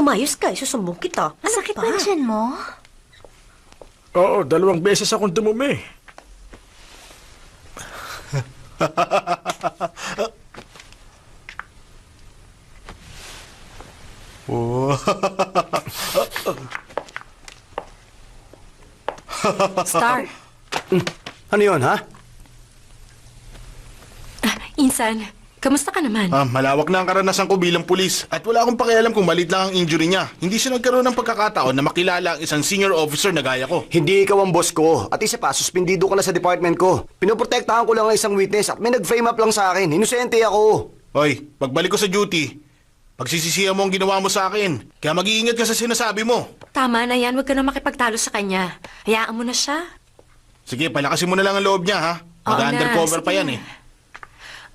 Umayos ka, isusumbong kita. Masakit ba dyan mo? Oo, 2 beses akong dumumi. Star, Ano yun, ha? Insan, kamusta ka naman? Malawak na ang karanasan ko bilang pulis at wala akong pakialam kung malit lang ang injury niya. Hindi siya nagkaroon ng pagkakataon na makilala ang isang senior officer na gaya ko. Hindi ikaw ang boss ko. At isa pa, suspendido ka na sa department ko. Pinoprotektahan ko lang ang isang witness at may nag-frame up lang sa akin. Inosente ako. Hoy, pagbalik ko sa duty, pagsisisihan mo ang ginawa mo sa akin. Kaya mag-iingat ka sa sinasabi mo. Tama na yan, huwag ka na makipagtalo sa kanya. Hayaan mo na siya. Sige, palakasin mo na lang ang loob niya, ha? Oo na, Mag-undercover pa sige. yan, eh.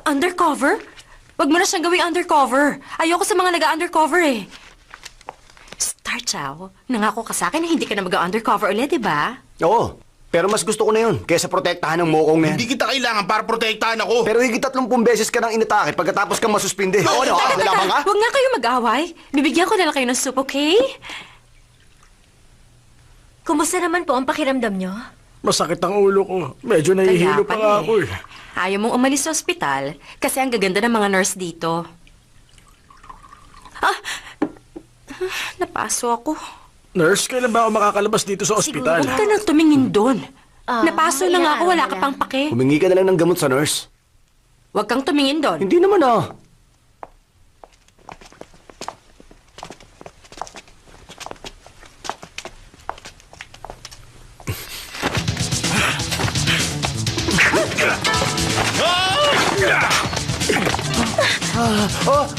Undercover? Huwag mo na siyang gawing undercover. Ayoko sa mga nag-undercover eh. Star Chow, nangako ka sa akin na hindi ka na mag-undercover ulit, di ba? Oo, pero mas gusto ko na yun kaysa protektahan ng mokong na yan. Hindi kita kailangan para protektahan ako. Pero higit 30 beses ka nang inatake pagkatapos kang masuspinde. Oo, ano? Lalaban ka? Huwag nga kayo mag-away. Bibigyan ko na lang kayo ng soup, okay? Kumusta naman po ang pakiramdam nyo? Masakit ang ulo ko. Medyo nahihilo pa nga ako eh. Ayaw mong umalis sa ospital kasi ang gaganda ng mga nurse dito. Napaso ako. Nurse, kailan ba ako makakalabas dito sa ospital? Huwag ka nang tumingin doon. Napaso na nga ako, wala ka pang pake. Humingi ka na lang ng gamot sa nurse. Huwag kang tumingin doon. Hindi naman ah.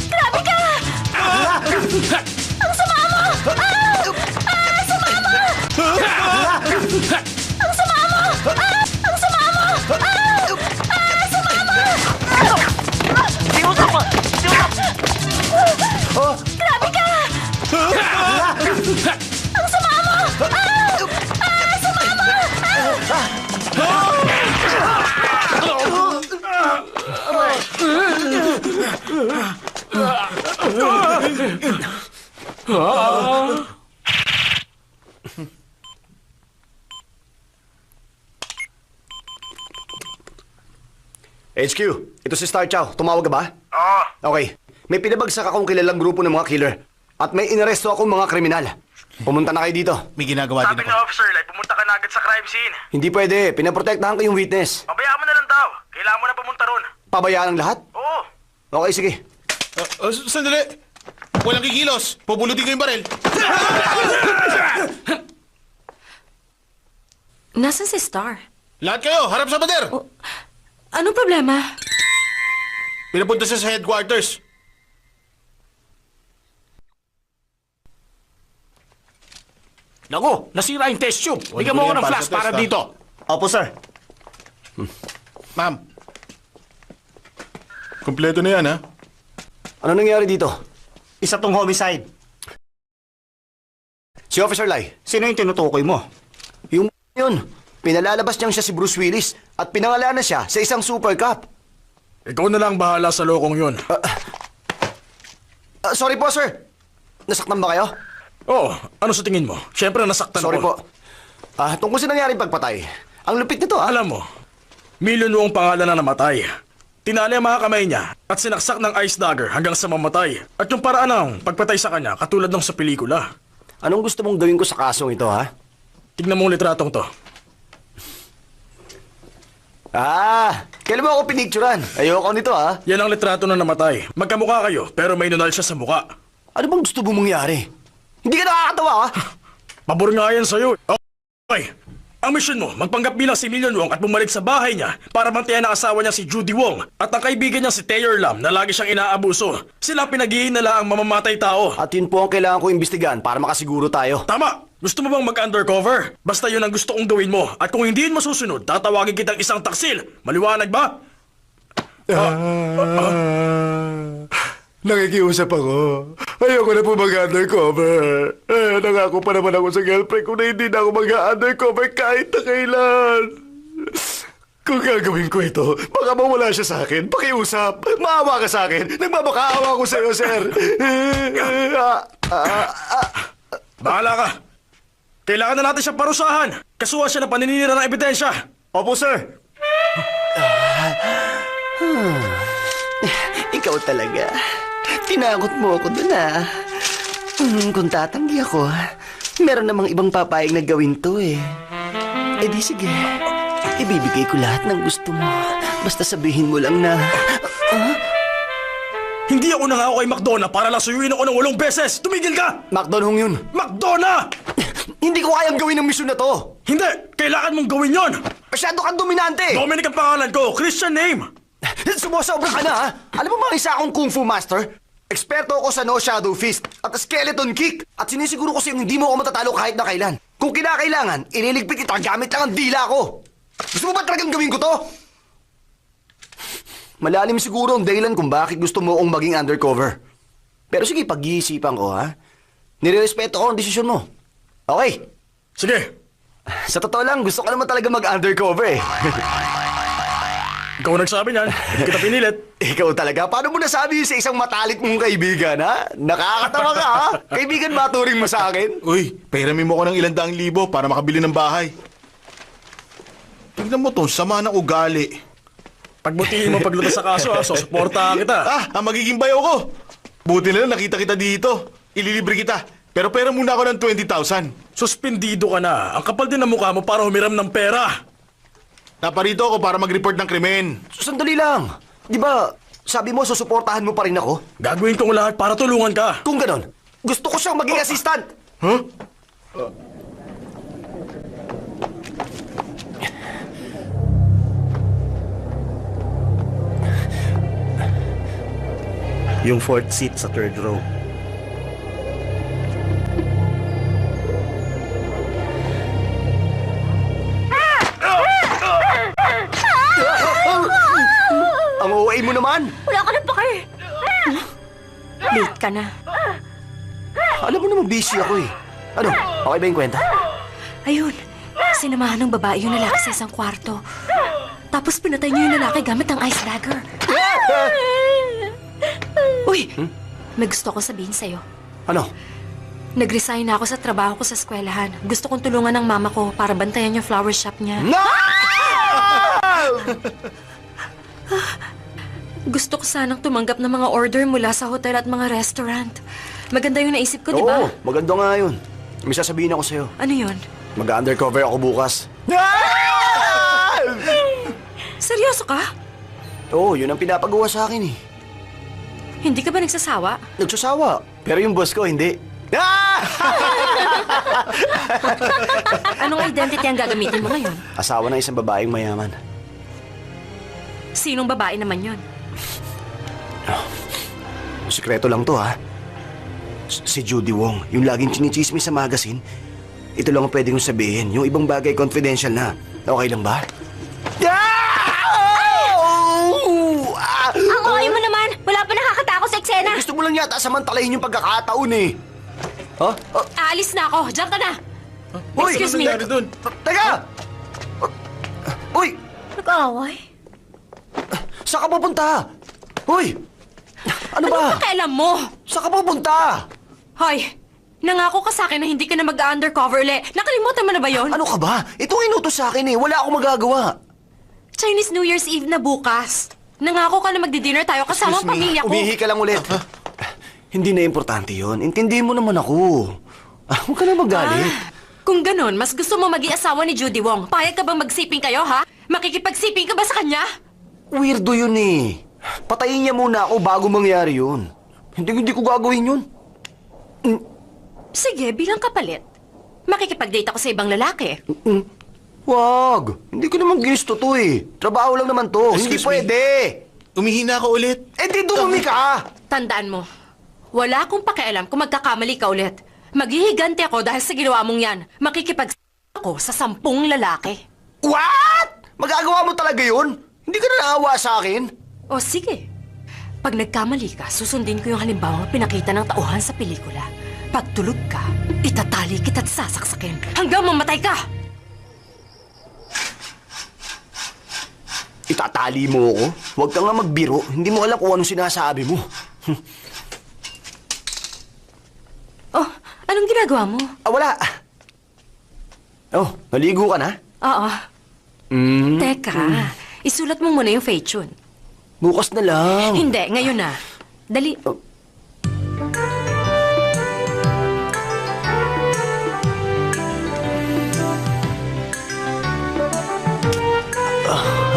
Grabe ka! Ang sama mo! Ang sama mo! Ang sama mo! Ang sama mo! Ang sama mo! Siusap mo! Siusap! Grabe ka! Ang sama mo! Ang sama mo! HQ, ito si Star Chow. Tumawag ka ba? Oo. Okay. May pinabagsak akong kilalang grupo ng mga killer. At may inaresto akong mga kriminal. Pumunta na kayo dito. May ginagawa din Sabi ako. ni officer, like, pumunta ka na agad sa crime scene. Hindi pwede. Pinaprotektahan ko yung witness. Pabayaan mo na lang daw. Kailangan mo na pumunta ron. Pabayaan ang lahat? Oo. Okay, sige. Sandali. Walang kikilos. Pupulutin ko yung baril. Nasaan si Star? Lahat kayo, harap sa pader. Anong problema? Pinapunta siya sa headquarters. Naku, nasira yung test tube. Bigyan mo ako ng flash para dito. Opo, sir. Ma'am. Kompleto na yan, ha? Ano nangyari dito? Isa tong homicide. Si Officer Lai. Sino yung tinutukoy mo? Yung yun. Pinalalabas niyang siya si Bruce Willis at pinangalanan siya sa isang Super Cup. Ikaw na lang bahala sa lokong yun. Sorry po, sir. Nasaktan ba kayo? Oo, ano sa tingin mo? Siyempre nasaktan Sorry ako. po. Tungkol sa nangyaring pagpatay. Ang lupit nito, ah. Alam mo, Million Wong pangalan na namatay. Tinali ang mga kamay niya at sinaksak ng ice dagger hanggang sa mamatay. At yung paraan ng pagpatay sa kanya katulad ng sa pelikula. Anong gusto mong gawin ko sa kasong ito, ha? Tignan mo ang litratong to. Kailan mo ako pinicturan? Ayoko nito, ha? Yan ang litrato na namatay. Magkamukha kayo pero may nunal siya sa muka. Ano bang gusto mong mangyari? Hindi ka nakakatawa, ha? Pabor nga yan sa'yo. Okay, ang mission mo, magpanggap bilang si Million Wong at bumalik sa bahay niya para bantayan ang asawa niya si Judy Wong at ang kaibigan niya si Taylor Lam na lagi siyang inaabuso. Sila ang pinaghihinala ang mamamatay tao. At yun po ang kailangan ko imbestigahan para makasiguro tayo. Tama! Gusto mo bang mag-undercover? Basta yun ang gusto kong gawin mo. At kung hindi yun masusunod, tatawagin kitang isang taksil. Maliwanag ba? Nakikiusap ako. Ayoko na po mag-undercover. Nangako pa naman ako sa girlfriend ko na hindi na ako mag-undercover kahit na kailan. Kung gagawin ko ito, baka mawala siya sa akin. Pakiusap. Maawa ka sa akin. Nagmamakaawa ko sa'yo, sir. Bahala ka. Kailangan na natin siyang parusahan. Kasuhan siya ng paninira ng ebidensya. Opo, sir. Ikaw talaga. Tinakot mo ako dun, kung tatanggi ako, meron namang ibang papayag na gawin to, eh. Eh di sige. Ibibigay ko lahat ng gusto mo. Basta sabihin mo lang na... Hindi ako nangako kay McDonough para lang suyuin ako ng 8 beses. Tumigil ka! McDonald yun. McDonough! Hindi ko kayang gawin ang misyon na to. Hindi! Kailangan mong gawin yon. Masyado kang dominante. Dominic ang pangalan ko. Christian name. Sumusobra ka na, ha? Alam mo mga isa akong kung fu master? Eksperto ako sa no shadow fist at skeleton kick. At sinisiguro ko sa'yo hindi mo ako matatalo kahit na kailan. Kung kinakailangan, ililigpit kita gamit lang ang dila ko. Gusto mo ba talagang gawin ko to? Malalim siguro ang dahilan kung bakit gusto mo akong maging undercover. Pero sige, pag-iisipan ko, ha? Nirerespeto ko ang desisyon mo. Okay. Sige. Sa totoo lang, gusto ko naman talaga mag-undercover, eh. Ikaw nagsabi niyan. Hindi kita pinilit. Ikaw talaga? Paano mo nasabi sa isang matalik mong kaibigan, ha? Nakakatawa ka, ha? Kaibigan ba turing mo sa akin? Uy, pahiramin mo ko ng 200,000 para makabili ng bahay. Tignan mo to, sama ng ugali. Pagbutihin mo paglutas sa kaso, susuportahan kita. Ang magiging bayaw ko. Buti na lang nakita kita dito. Ililibre kita. Pero pera muna ako ng 20,000. Suspendido ka na. Ang kapal din ng mukha mo para humiram ng pera. Naparito ako para mag-report ng krimen. Sandali lang. Di ba, sabi mo susuportahan mo pa rin ako? Gagawin kong lahat para tulungan ka. Kung ganon, gusto ko siyang maging assistant. Huh? Yung 4th seat sa 3rd row. Ang OA mo naman. Wala ka na pake! Late ka na. Alam mo naman busy ako, eh. Ano, okay ba yung kwenta? Ayun, sinamahan ng babae yung lalaki sa isang kwarto. Tapos pinatay niyo yung lalaki gamit ang ice dagger. Uy! May gusto ko sabihin sa'yo. Ano? Nag-resign na ako sa trabaho ko sa eskwelahan. Gusto kong tulungan ng mama ko para bantayan yung flower shop niya. No! Gusto ko sanang tumanggap ng mga order mula sa hotel at mga restaurant. Maganda yung naisip ko, di ba? Oo, maganda nga yun. May sasabihin ako sa'yo. Ano yun? Mag-undercover ako bukas. Seryoso ka? Oo, yun ang pinapagawa sa akin, eh. Hindi ka ba nagsasawa? Nagsasawa. Pero yung boss ko, hindi. Anong identity ang gagamitin mo ngayon? Asawa ng isang babaeng mayaman. Sinong babae naman yon? Sikreto lang to, ha? Si Judy Wong, yung laging chinichismis sa magazine. Ito lang ang pwede kong sabihin. Yung ibang bagay, confidential na. Okay lang ba? Ang okay mo naman! Wala pa nakakatakot sa eksena! Gusto mo lang yata samantalahin yung pagkakataon, eh. Ha? Aalis na ako! Diyan ka na! Hoy! Excuse me. Ano nangyari dun? Teka! Uy! Nag-aaway? Saan ka pupunta? Hoy! Ano ba? Anong pakialam mo? Saan ka pupunta? Hoy! Nangako ka sa akin na hindi ka na mag-undercover uli. Nakalimutan mo na ba yon? Ano ka ba? Ito ang inutos sa akin, eh. Wala akong magagawa. Chinese New Year's Eve na bukas. Nangako ka na magdi-dinner tayo kasama ang pamilya ko. Umihi ka lang ulit. Hindi na importante yon. Intindihin mo naman ako. Huwag ka na magalit. Kung ganun, mas gusto mo maging asawa ni Judy Wong. Payag ka bang magsiping kayo, ha? Makikipagsiping ka ba sa kanya? Weirdo yun, eh. Patayin niya muna ako bago mangyari yun. Hindi ko gagawin yun. Sige, bilang kapalit. Makikipag-date ako sa ibang lalaki. Wag. Hindi ko naman ginusto to, eh. Trabaho lang naman to. Hindi Excuse me. pwede. Umihina ka ulit. Eh, di dumumi ka. Tandaan mo, wala akong pakialam kung magkakamali ka ulit. Maghihiganti ako dahil sa ginawa mong yan. Makikipag ako sa 10 lalaki. What? Magagawa mo talaga yun? Hindi ka na naawa sa akin? O sige. Pag nagkamali ka, susundin ko yung halimbawang pinakita ng tauhan sa pelikula. Pag tulog ka, itatali kita't sasaksakin hanggang mamatay ka! Tinatali mo ako? Huwag ka nga magbiro. Hindi mo alam kung anong sinasabi mo. Oh, anong ginagawa mo? Wala. Oh, naligo ka na? Oo. Hmm, Teka, isulat mo muna yung Feichun. bukas na lang. Hindi, ngayon na. Dali.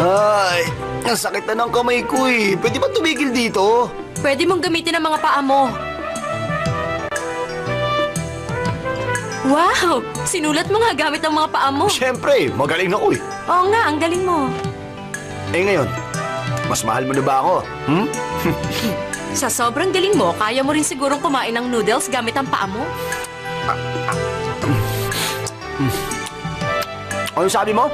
Ay, ang sakit na ng kamay ko eh. Pwede ba tumigil dito? Pwede mong gamitin ang mga paa mo. Wow! Sinulat mo nga gamit ang mga paa mo. Siyempre, magaling ako eh. Oo nga, ang galing mo. Eh ngayon, mas mahal mo na ba ako? Hmm? Sa sobrang galing mo, kaya mo rin sigurong kumain ng noodles gamit ang paa mo? Ano sabi mo?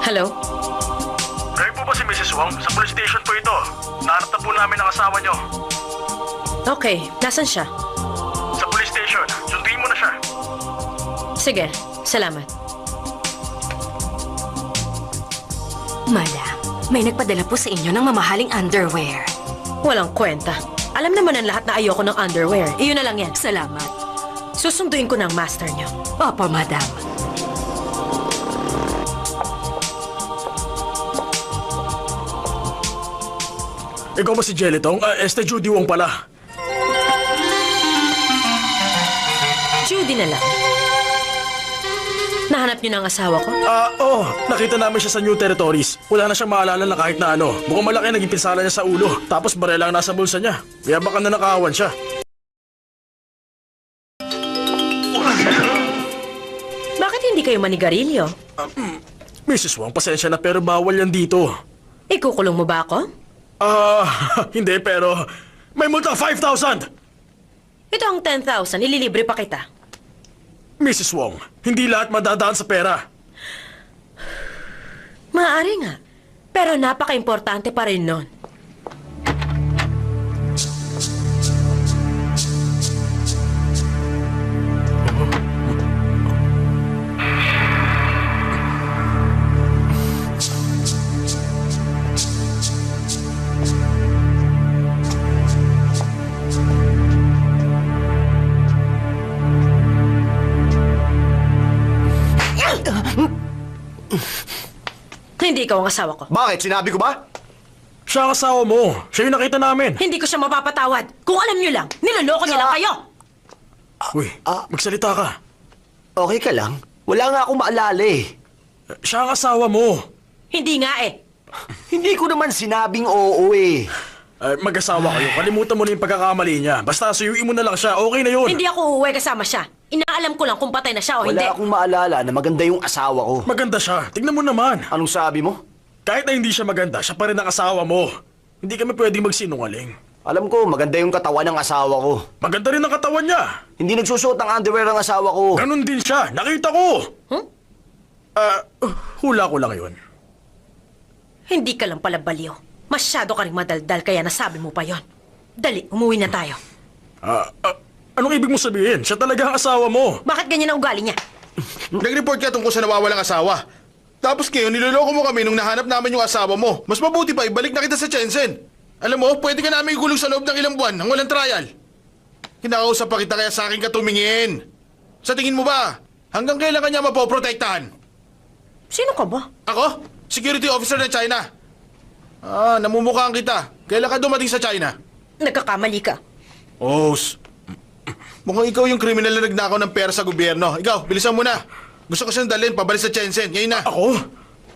Hello? Kayo po ba si Mrs. Wong? Sa police station po ito. Nahanap na po namin ang asawa nyo. Okay, nasan siya? Sa police station. Sunduin mo na siya. Sige, salamat. Madam, may nagpadala po sa inyo ng mamahaling underwear. Walang kwenta. Alam naman ang lahat na ayoko ng underwear. Iyon na lang yan. Salamat. Susunduin ko ng master niyo. Opo, madam. Ikaw ba si Jelitong? Judy Wong pala. Judy na lang. Nahanap niyo ng asawa ko? Nakita namin siya sa New Territories. Wala na siyang maalala na kahit na ano. Mukhang malaki naging pinsala niya sa ulo. Tapos barela ang nasa bulsa niya. Kaya baka na nakawan siya. Bakit hindi kayo manigarilyo? Mrs. Wong, pasensya na pero bawal yan dito. Ikukulong mo ba ako? Hindi pero may multa 5,000! Ito ang 10,000. Ililibre pa kita. Mrs. Wong, hindi lahat madadaan sa pera. Maaari nga. Pero napaka-importante pa rin nun. Hindi ikaw ang asawa ko. Bakit? Sinabi ko ba? Siya ang asawa mo. Siya yung nakita namin. Hindi ko siya mapapatawad. Kung alam niyo lang, niloloko niya lang kayo. Uy, magsalita ka. Okay ka lang? Wala nga akong maalala eh. Siya ang asawa mo. Hindi nga eh. Hindi ko naman sinabing oo eh. Mag-asawa kayo. Kalimutan mo na yung pagkakamali niya. Basta suyuin mo na lang siya. Okay na yun. Hindi ako uuwi kasama siya. Inaalam ko lang kung patay na siya o hindi. Wala akong maalala na maganda yung asawa ko. Maganda siya. Tignan mo naman. Anong sabi mo? Kahit na hindi siya maganda, siya pa rin ang asawa mo. Hindi kami pwedeng magsinungaling. Alam ko, maganda yung katawan ng asawa ko. Maganda rin ang katawan niya. Hindi nagsusuot ng underwear ang asawa ko. Ganon din siya. Nakita ko. Huh? Hula ko lang yun. Hindi ka lang pala baliw. Masyado ka rin madaldal kaya nasabi mo pa yon. Dali, umuwi na tayo. Anong ibig mo sabihin? Siya talaga ang asawa mo. Bakit ganyan ang ugali niya? Nag-report ka tungkol sa nawawalang asawa. Tapos ngayon, niloloko mo kami nung nahanap namin yung asawa mo. Mas mabuti pa, ibalik na kita sa Shenzhen. Alam mo, pwede ka namin ikulong sa loob ng ilang buwan nang walang trial. Kinakausap pa kita kaya sa akin ka tumingin. Sa tingin mo ba, hanggang kailan ka niya mapoprotektahan? Sino ka ba? Ako? Security officer ng China. Namumukhaan kita. Kailan ka dumating sa China? Nagkakamali ka. Mukhang ikaw yung kriminal na nagnakaw ng pera sa gobyerno. Ikaw, bilisan mo na. Gusto ko siyang dalhin pabalik sa Shenzhen. Ngayon na. Ako?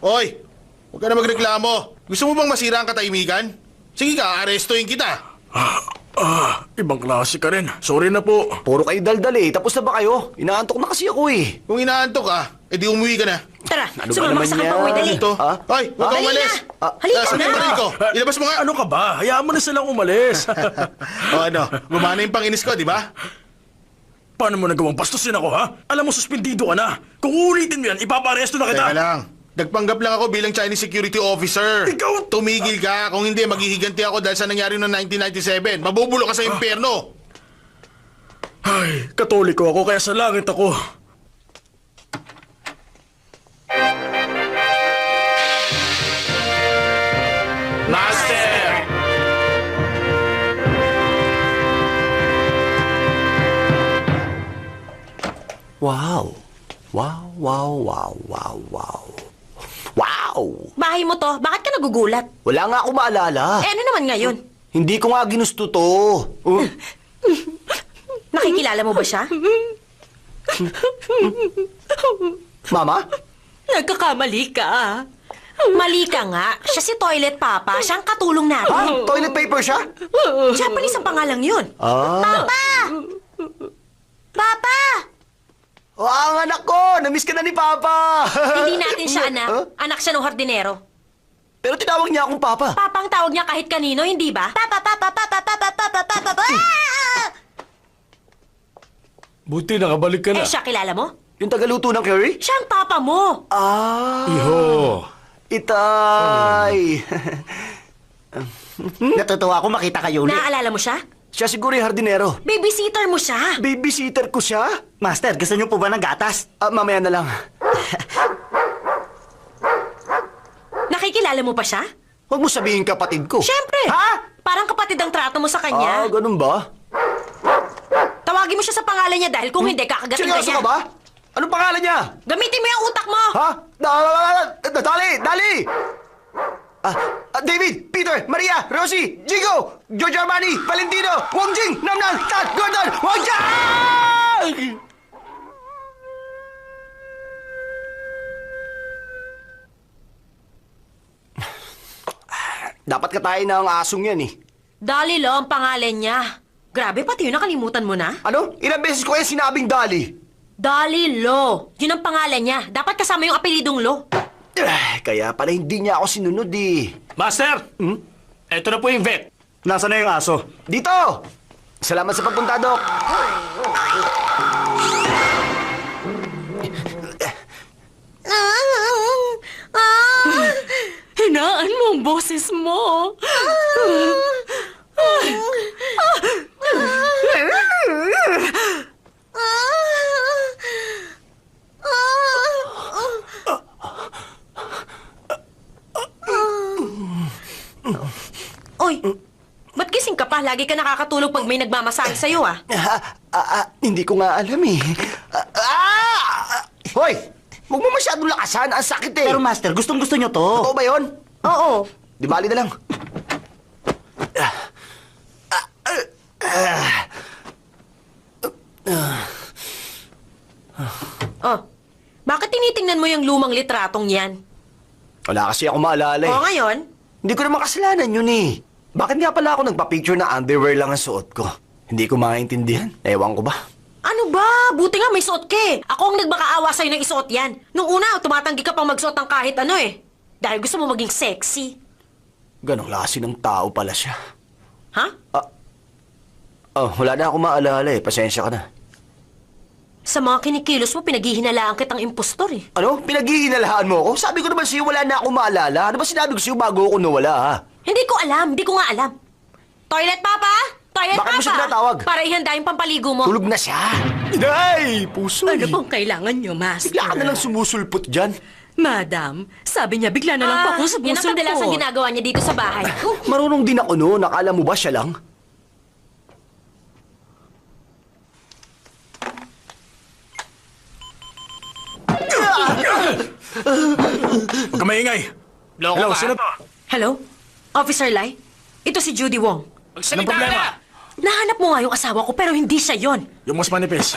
Hoy, huwag ka na magreklamo. Gusto mo bang masira ang katahimikan? Sige ka, arestuin kita. Ibang klase ka rin. Sorry na po. Puro kayo daldal eh. Tapos na ba kayo? Inaantok na kasi ako eh. Kung inaantok ka, edi umuwi ka na. Tara, Ano ba sumama naman ka sa yan? kang dali. Ito. Ha? Hoy, huwag kang Dali umalis. na. Halika Saan na. yung baril ko? Ilabas mo nga. Ano ka ba? Hayaan mo na silang umalis. Gumana yung panginis ko, di ba? Paano mo nagawang bastusin ako, ha? Alam mo, suspindido ka na. Kung uulitin mo yan, ipaparesto na kita. Teka lang. Nagpanggap lang ako bilang Chinese security officer. Ikaw- Tumigil ka. Kung hindi, maghihiganti ako dahil sa nangyari noong 1997. Mabubulok ka sa impyerno. Ay, katoliko ako kaya sa langit ako. Master! Wow. Wow, wow, wow, wow, wow. Wow! Bahay mo to, bakit ka nagugulat? Wala nga ako maalala. Eh ano naman ngayon? Hindi ko nga ginusto to. Nakikilala mo ba siya? Mama? Nagkakamali ka. Mali ka nga. Siya si Toilet Papa. Siya ang katulong Ha? natin. Toilet paper siya? Japanese ang pangalang yun. Ah. Papa! Oh, ang anak ko! Namiss ka na ni Papa! Hindi natin siya anak. Huh? Anak siya ng hardinero. Pero tinawag niya akong Papa. Papa ang tawag niya kahit kanino, hindi ba? Papa, papa, papa, papa, papa, papa, papa. Buti nakabalik ka na. Eh, siya kilala mo? Yung tagaluto ng curry? Siya ang papa mo. Ah! Iho. Itay! Natutuwa ako makita kayo ulit. Naaalala mo siya? Siya siguro yung hardinero. Babysitter mo siya. Babysitter ko siya? Master, gusto niyo po ba ng gatas? Mamaya na lang. Nakikilala mo pa siya? Huwag mo sabihin kapatid ko. Siyempre. Ha? Parang kapatid ang trato mo sa Ah, kanya. ganun ba? Tawagin mo siya sa pangalan niya dahil kung hindi, kakagatin ka Seryoso niya. ka ba? Anong pangalan niya? Gamitin mo yung utak mo. Ha? Dali! Dali! David, Peter, Maria, Rosie, Jigo, Giorgio Armani, Valentino, Wong Jing, Namnam, Tat, Gordon, Wong Jing! Dapat katayin na ang asong yan eh. Dali Lo ang pangalan niya. Grabe, pati yun nakalimutan mo na. Ano? Ilang beses ko yan sinabing Dali. Dali Lo. Yun ang pangalan niya. Dapat kasama yung apelidong Lo. Kaya pala hindi niya ako sinunod eh. Master! Eto na po yung vet. Nasaan na yung aso? Dito! Salamat sa pagpunta, Doc. Hinaan mo ang boses mo. Oy, ba't gising ka pa? Lagi ka nakakatulog pag may nagmamasahe sa'yo, ah. Hindi ko nga alam eh. Hoy! Huwag mo masyadong lakasan. Ang sakit eh. Pero master, gustong-gusto niyo to. Totoo ba yun? Oo. Di bali na lang. Oh, bakit tinitingnan mo yung lumang litratong yan? Wala kasi ako maalala eh. O ngayon, Hindi ko naman kasalanan yun eh. Bakit nga pala ako nagpa-picture na underwear lang ang suot ko? Hindi ko maintindihan. Ewan ko ba? ano ba? Buti nga may suot ka eh. Ako ang nagmakaawa sa'yo ng isuot yan. Nung una, tumatanggi ka pang magsuot ng kahit ano eh. Dahil gusto mo maging sexy. Ganong klase ng tao pala siya. Ha? Wala na ako maalala eh. Pasensya ka na. Sa mga kinikilos mo, pinaghihinalaan kitang impostor eh. Ano? Pinaghihinalaan mo ako? Sabi ko naman sa'yo wala na ako maalala. Ano ba sinabi ko sa'yo bago ako nawala ha? Hindi ko alam. Hindi ko nga alam. Toilet Papa? Toilet Bakit Papa? mo siya tinatawag? Para ihanda yung pampaligo mo. Tulog na siya. Inay! Puso Ano bang kailangan nyo, Master? Bigla ka na lang sumusulpot dyan. Madam, sabi niya bigla na lang po akong Yan ang kadalasang sumusulpot. ginagawa niya dito sa bahay. Marunong din ako noon. Nakala mo ba siya lang? Huwag ka maingay. Hello, sino? Hello? Officer Lai? Ito si Judy Wong. Anong problema? Nahanap mo nga yung asawa ko pero hindi siya yon. Yung mas manipis.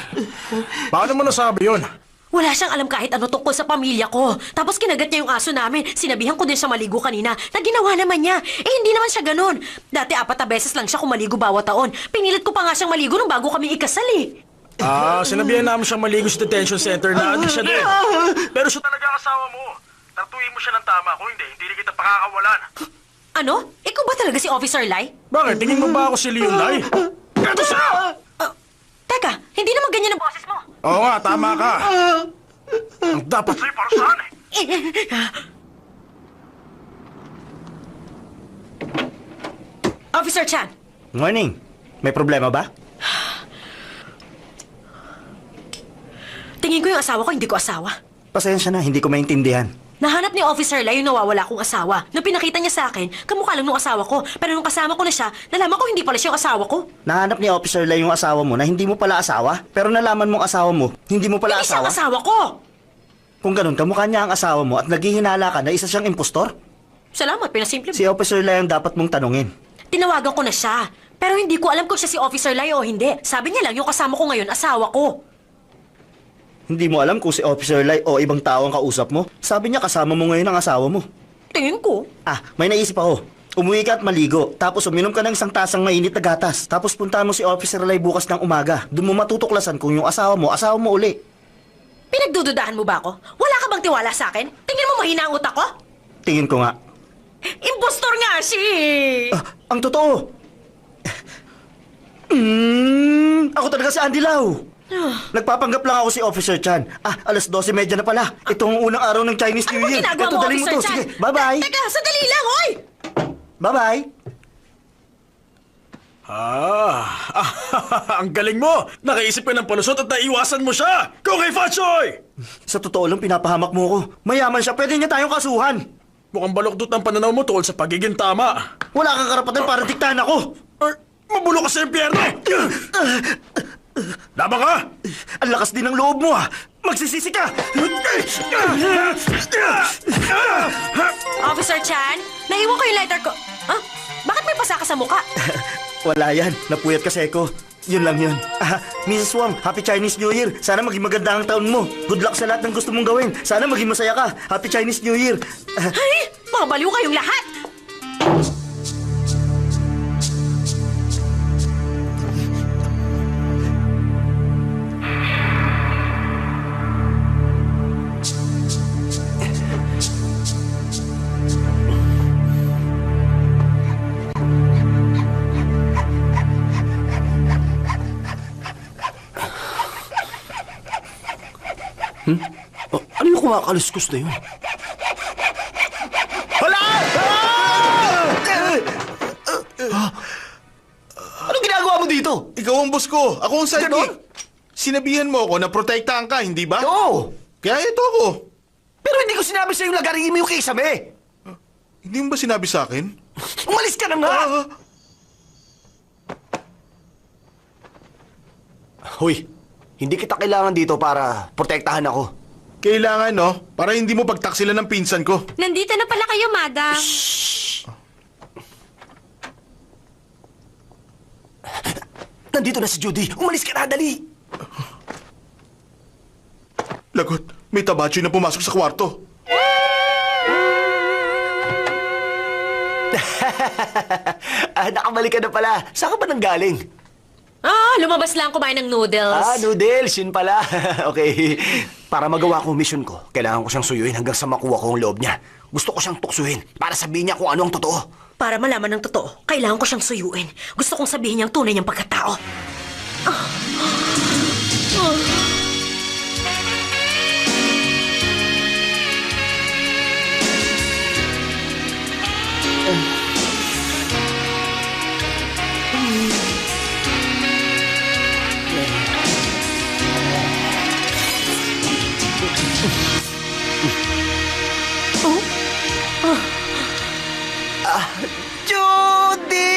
Paano mo nasabi yun? Wala siyang alam kahit ano tungkol sa pamilya ko. Tapos kinagat niya yung aso namin. Sinabihan ko din siya maligo kanina. Na ginawa naman niya. Eh, hindi naman siya ganun. Dati 4 na beses lang siya kumaligo bawat taon. Pinilit ko pa nga siyang maligo nung bago kami ikasal eh. Sinabihan namin siyang maligo sa detention center na adik siya din. Pero siya Talaga ang asawa mo. Tratuhin mo siya ng tama. Kung hindi na kita pakakawalan. Ano? Ikaw ba talaga si Officer Lai? Bakit? Tingin mo ba ako si Leon Lai? Ito siya! Teka, hindi naman ganyan ang boses mo. Oo nga, tama ka. Ang dapat Sa'yo, para saan eh? Officer Chan, Morning. May problema ba? ko yung asawa ko, hindi ko asawa. Pasensya na, hindi ko maintindihan. Nahanap ni Officer Lai yung nawawala kong asawa. Nung pinakita niya sa akin, kamukha lang nung asawa ko. Pero nung kasama ko na siya, nalaman ko hindi pala siya yung asawa ko. Nahanap ni Officer Lai yung asawa mo na hindi mo pala asawa, pero nalaman mong asawa mo, hindi mo pala Hindi siya asawa. ang asawa ko! Kung ganun, kamukha niya ang asawa mo at naghihinala ka na isa siyang impostor? Salamat, pinasimple mo. Si Officer Lai ang dapat mong tanungin. Tinawagan ko na siya. Pero hindi ko alam kung siya si Officer Lai o hindi. Sabi niya lang, yung kasama ko ngayon, asawa ko. Hindi mo alam kung si Officer Lai o ibang tao ang kausap mo? Sabi niya kasama mo ngayon ang asawa mo. Tingin ko. Ah, may naisip ako. Umuwi ka at maligo, tapos uminom ka ng isang tasang mainit na gatas. Tapos puntahan mo si Officer Lai bukas ng umaga. Doon mo matutuklasan kung yung asawa mo uli. Pinagdududahan mo ba ako? Wala ka bang tiwala sa akin? Tingin mo mahina ang utak ko? Tingin ko nga. Impostor nga siya! Ah, ang totoo. Ako talaga si Andy Lau. Nagpapanggap lang ako si Officer Chan. Ah, alas 12:30 na pala. Ito ang unang araw ng Chinese Ano New mo Year. ginagawa Ito, mo, daling mo Officer to. Chan? Sige, bye-bye. Teka, sandali lang, hoy! Bye-bye. Ang galing mo! Nakaisip ka ng palusot at naiwasan mo siya! Go kay Fatsoy! Sa totoo lang, pinapahamak mo ko. Mayaman siya, pwede niya tayong kasuhan. Mukhang baluktot ang pananaw mo tungkol sa pagiging tama. Wala kang karapatan para diktahan ako. Mabulo ka sa impyerno! Laban ka! Ang lakas din ng loob mo, ah. Magsisisi ka. Officer Chan, naiwan ko yung lighter ko. Ah, bakit may pasa ka sa muka? Wala yan. Napuyat kasi ko. Yun lang yun. Ah, Mrs. Wong, Happy Chinese New Year. Sana maging maganda ang taon mo. Good luck sa lahat ng gusto mong gawin. Sana maging masaya ka. Happy Chinese New Year. Ah, Ay, mga baliw kayong lahat! Ano yung kumakaluskos na yun? Hala! Anong ginagawa mo dito? Ikaw ang boss ko. Ako ang sidekick. Ganon? Sinabihan mo ako na protektahan ka, hindi ba? Oo! Kaya ito ako. Pero hindi ko sinabi sa'yo lagarin mo yung kisame! Hindi mo ba sinabi sa akin? Umalis ka na nga! Hoy, hindi kita kailangan dito para protektahan ako. Kailangan, no? Para hindi mo pagtaksilan ng pinsan ko. Nandito na pala kayo, madam. Nandito na si Judy. Umalis ka na, dali! Lagot, may tabachi na pumasok sa kwarto. Nakabalik ka na pala. Saan ka ba nanggaling? Ah, lumabas lang kumain ng noodles. Noodles. Yun pala. Okay. Para magawa ko ang mission ko, kailangan ko siyang suyuin hanggang sa makuha ko ang loob niya. Gusto ko siyang tuksuhin para sabihin niya kung ano ang totoo. Para malaman ng totoo, kailangan ko siyang suyuin. Gusto kong sabihin niyang tunay niyang pagkatao. Judy!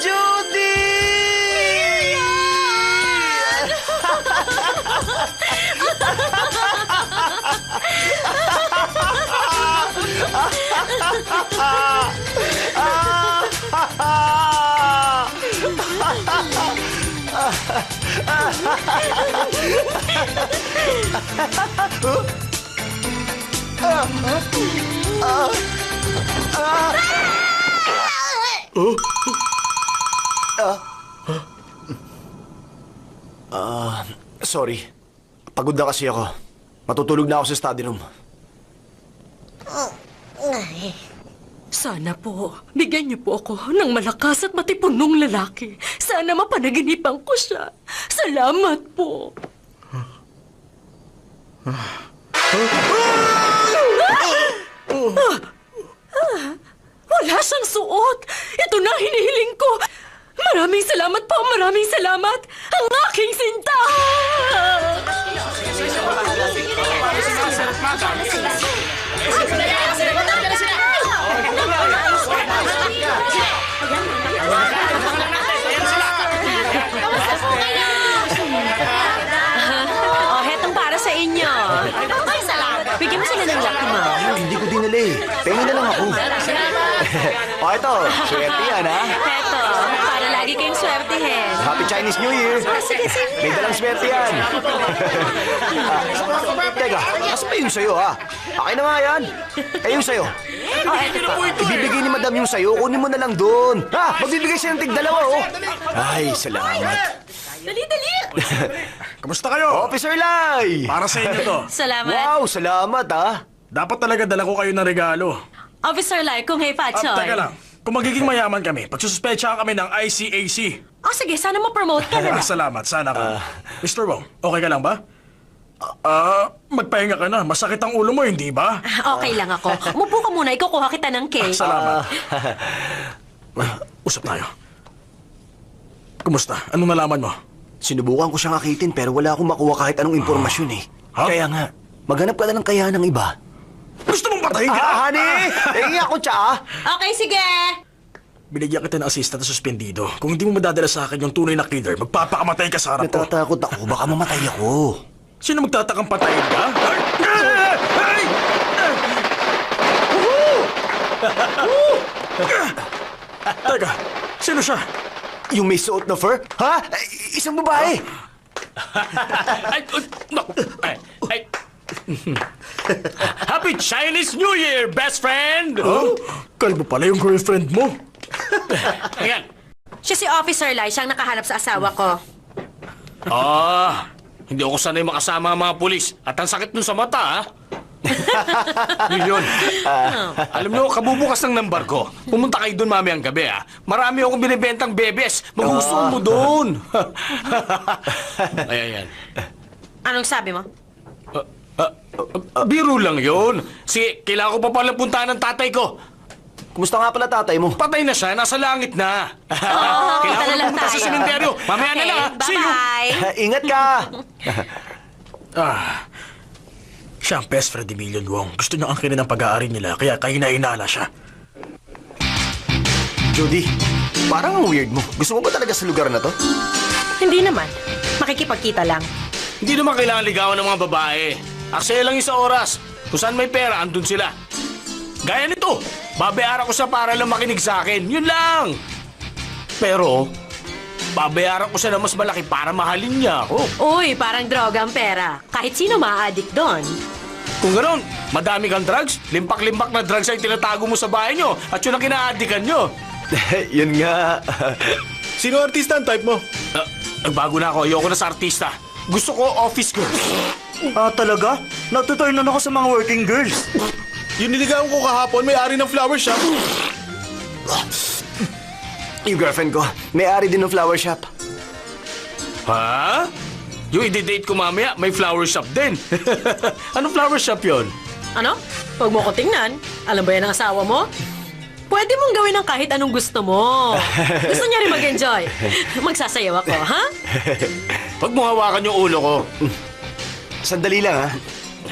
Judy! Sorry. Pagod na kasi ako. Matutulog na ako sa study room. Sana po, bigyan niyo po ako ng malakas at matipunong lalaki. Sana mapanaginipan ko siya. Salamat po. Wala siyang suot. Ito na ang hinihiling ko. Maraming salamat po, maraming salamat. salamat! Ang aking sinta! Oh, hetong para sa inyo. Ay, salamat. Bigyan mo sila ng Lucky Mom. Hindi ko dinala eh. Pengen na lang ako. O ito, swerte yan ha. Heto, para lagi kayong swertihin. Happy Chinese New Year. Sige, sige. May dalang swerte yan. Teka, mas pa yung sayo ha. Akin na nga yan. Eh yung sayo. Oh, eto pa. Ibibigay ni madam yung sayo, kunin mo na lang doon. Ha, magbibigay siya ng tig-dalawa oh. Ay, salamat. Dali, dali. Kamusta kayo? Officer Lai! Para sa inyo to. Salamat. Wow, salamat ha. Dapat talaga dala ko kayo ng regalo. Officer Lai, kung hey At Pachoy. teka lang, kung magiging mayaman kami, pagsususpecha kami ng ICAC. Oh, sige, sana mo-promote ka na. Salamat, sana ka. Mr. Wong, okay ka lang ba? Magpahinga ka na. Masakit ang ulo mo, hindi ba? Okay lang ako. Umupo ka muna, ikukuha kita ng cake. Salamat. Usap tayo. Kumusta? Anong nalaman mo? Sinubukan ko siyang akitin pero wala akong makuha kahit anong impormasyon eh. Ha? Kaya nga, maghanap ka na ng kaya ng iba. Gusto mong patayin ka? honey! Hingi ako tsa Okay, sige. Binigyan kita ng assistant na suspendido. Kung hindi mo madadala sa akin yung tunay na killer, magpapakamatay ka sa harap ko. Natatakot ako, baka mamatay ako. Sino magtatakang patayin ka? Teka, sino siya? Yung may suot na fur? Ha? Isang babae! Happy Chinese New Year, best friend! Oh? Kalbo pala yung girlfriend mo. Ayan. Siya si Officer Lai, siyang nakahanap sa asawa ko. Hindi ako sanay makasama ang mga pulis. At ang sakit nun sa mata, ha? Yun. Alam niyo, kabubukas ng number ko. Pumunta kayo doon mamayang gabi, ha? Marami akong binibentang bebes. Magugustuhan mo doon. Ayan. Anong sabi mo? Biro lang yun. Sige, kailangan ko pa pala puntahan ng tatay ko. Kumusta nga pala tatay mo? Patay na siya, nasa langit na. Oo, Kailangan kita na ko lang pumunta sa tayo. sementeryo. Mamaya na lang, ha? See you. Bye-bye. Ingat ka! Siya ang best friend ni Million Wong. Gusto niya angkinin ang pag-aari nila, kaya kahinala siya. Judy, parang ang weird mo. Gusto mo ba talaga sa lugar na to? Hindi naman. Makikipagkita lang. Hindi naman kailangan ligawan ng mga babae. Aksaya lang yung sa oras. Kung saan may pera, andun sila. Gaya nito, babayaran ko siya para lang makinig sa akin. Yun lang. Pero, babayaran ko siya na mas malaki para mahalin niya ako. Uy, parang droga ang pera. Kahit sino ma-addict doon. Kung gano'n, madami kang drugs, limpak-limpak na drugs ay tinatago mo sa bahay nyo at yun ang kinaadikan nyo. Yun nga. Sino artista ang type mo? Bago na ako, ayoko na sa artista. Gusto ko office girls. Talaga? Natuturn na ako sa mga working girls. Yung niligawan ko kahapon, may-ari ng flower shop. Yung girlfriend ko, may-ari din ng flower shop. Ha? Yung i-date ko mamaya, may flower shop din. Anong flower shop yon? Ano? Huwag mo ko tingnan. Alam ba yan ang asawa mo? Pwede mong gawin ang kahit anong gusto mo. Gusto niya rin mag-enjoy. Magsasayaw ako, ha? Huwag mo hawakan yung ulo ko. Sandali lang ha.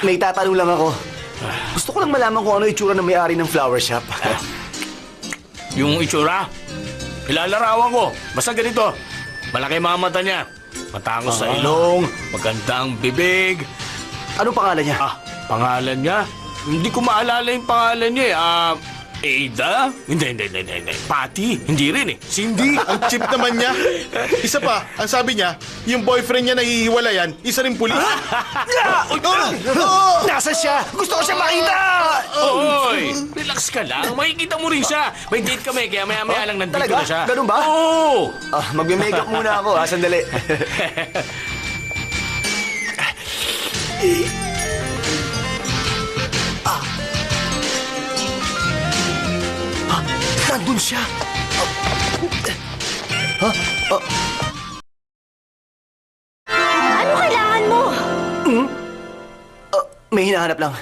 May tatanong lang ako. Gusto ko lang malaman kung ano itsura ng may-ari ng flower shop. Yung itsura, ilalarawan ko. Basta ganito, malaki mga mata niya. Matangos sa ilong, magandang bibig. Anong pangalan niya? Pangalan niya? Hindi ko maalala yung pangalan niya eh. Ada? Hindi. Patty? Hindi rin eh. Cindy? Ang cheap naman niya. Isa pa, ang sabi niya, yung boyfriend niya nahihiwalayan, isa rin pulis. Nasa siya? Gusto ko siya makita! Oy! Relax ka lang. Makikita mo rin siya. May date kami, kaya maya-maya lang nandito Talaga? na siya. Ganun ba? Oo! Magme-makeup muna ako ha, sandali. Nandun siya! Ano kailangan mo? May hinahanap lang.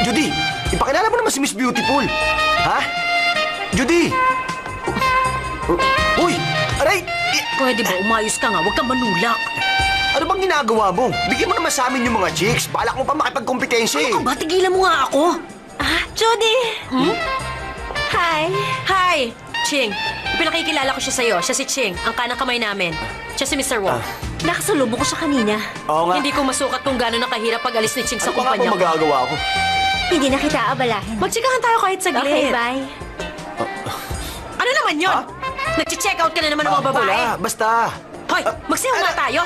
Judy, ipakilala mo naman si Miss Beautiful. Ha? Judy! Uy! Aray! Pwede ba umayos ka nga? Huwag kang manulak. Ano bang ginagawa mo? Bigyan mo naman sa amin yung mga chicks. Balak mo pa makipagkompetensya eh. Ano ba? Tigilan mo nga ako. Judy! Hi! Hi! Ching, pinakikilala ko siya sa'yo. Siya si Ching, ang kanang kamay namin. Siya si Mr. Wong. Nakasalubong ko siya kanina. Oo nga. Hindi ko masukat kung gano'n nakahirap pag-alis ni Ching sa Ano pa nga kumpanya po ko. magagawa ko? Hindi na kita abalahin. Magtsikahan tayo kahit saglit. Okay, bye. Ano naman yun? Nag-check out ka na naman ng mga babae. Wala, basta. Hoy, magsayaw nga tayo.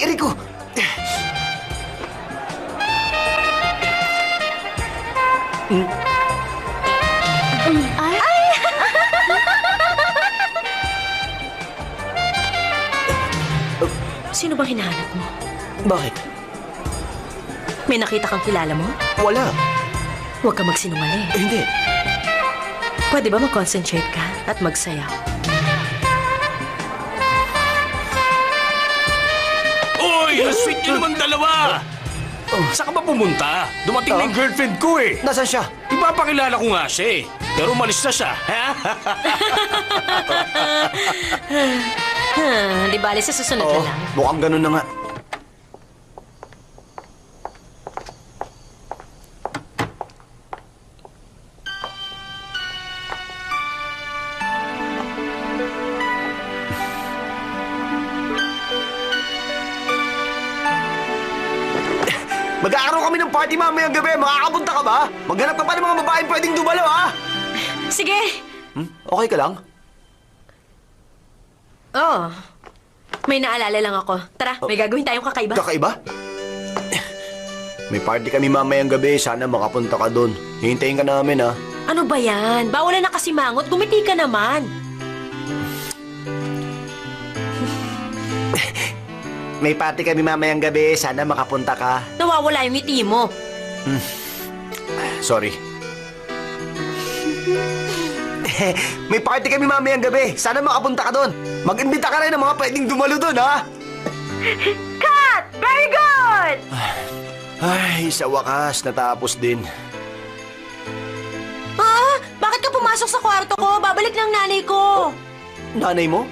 Rico! Sino bang hinahanap mo? Bakit? May nakita kang kilala mo? Wala. Huwag ka magsinungaling. Hindi. Pwede ba mag-concentrate ka at magsayaw? Uy, ang sweet nyo naman dalawa! Saan ka ba pumunta? Dumating na yung girlfriend ko eh. Nasaan siya? Ipapakilala ko nga siya eh. Pero umalis na siya. Di bali sa susunod na lang. Mukhang ganun na nga. Magkakaroon kami ng party mamayang gabi. Makakapunta ka ba? Maghanap ka pa ng mga babaeng pwedeng dumalo, ha? Sige! Okay ka lang? Oh, may naalala lang ako. Tara, may gagawin tayong kakaiba. Kakaiba? May party kami mamayang gabi. Sana makapunta ka doon. Hihintayin ka namin, ha? Ano ba yan? Bawalan na kasi mangot. Gumiti ka naman. May party kami mamayang gabi. Sana makapunta ka. Nawawala yung ngiti mo. Sorry. May party kami mamayang gabi. Sana makapunta ka doon. Mag-imbita ka rin ng mga pwedeng dumalo doon, ha? Cut! Very good! Ay, sa wakas, natapos din. Bakit ka pumasok sa kwarto ko? Babalik ng nanay ko. Nanay mo?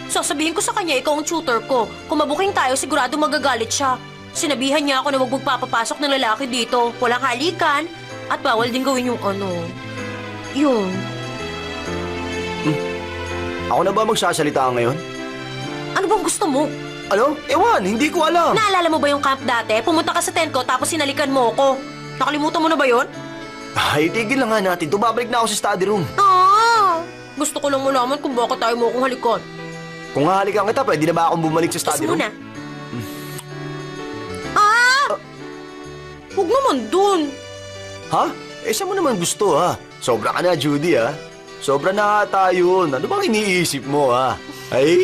Sasabihin ko sa kanya, ikaw ang tutor ko. Kung mabuking tayo, sigurado magagalit siya. Sinabihan niya ako na huwag magpapapasok ng lalaki dito. Walang halikan. At bawal din gawin yung Yun. Ako na ba magsasalita ngayon? Ano bang gusto mo? Ano? Ewan, hindi ko alam. Naalala mo ba yung camp dati? Pumunta ka sa tent ko tapos sinalikan mo ako. Nakalimutan mo na ba yun? Ay, tigil na nga natin. Babalik na ako sa study room. Gusto ko lang malaman kung bakit tayo mo akong halikan. Kung hahalikan kita, pwede na ba akong bumalik sa Kiss study room? muna. Huwag naman dun. Ha? Eh, saan mo naman gusto, ha? Sobra ka na, Judy, ha? Sobra na ata yun. Ano bang iniisip mo, ha? Ay!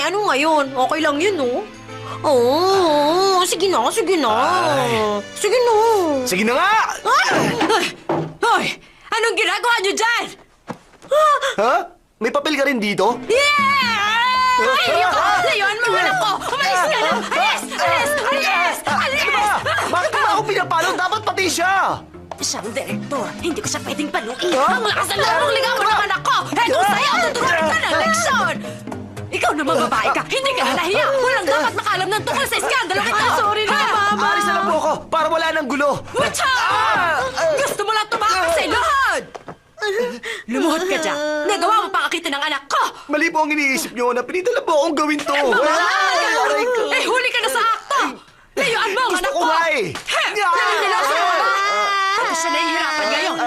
Ano ngayon? Okay lang yun, no? Oo, sige na, sige na. Ay. Sige na. Sige na nga! Hoy! Anong ginagawa niyo dyan? Ha? May papel ka rin dito? Ay, layuan mo anak ko! Umalis ka na! Alis! Alis! Alis! Alis! Bakit ba ako pinapalo? Dapat pati siya! Siyang direktor, hindi ko siya pwedeng paluin. Ang lakas ng loob mong ligawan ng anak ko! Eto sa'yo, tuturuan ka ng leksyon! Ikaw naman babae ka, hindi ka nahiya! Walang dapat makalam ng tungkol sa iskandalo ito! Sorry na, Mama! Alis na lang po ako para wala nang gulo! Mucha! Gusto mo lang tumakas sa ilahad! Lumuhod ka dyan! Nagawa mo pangakitin ng anak ko! Mali po ang iniisip niyo na pinitala po akong gawin to! Aray ko! Eh, huli ka na sa akto! Layuan mo ang Gusto anak ko ko! nga eh! Ako siya nahihirapan ngayon.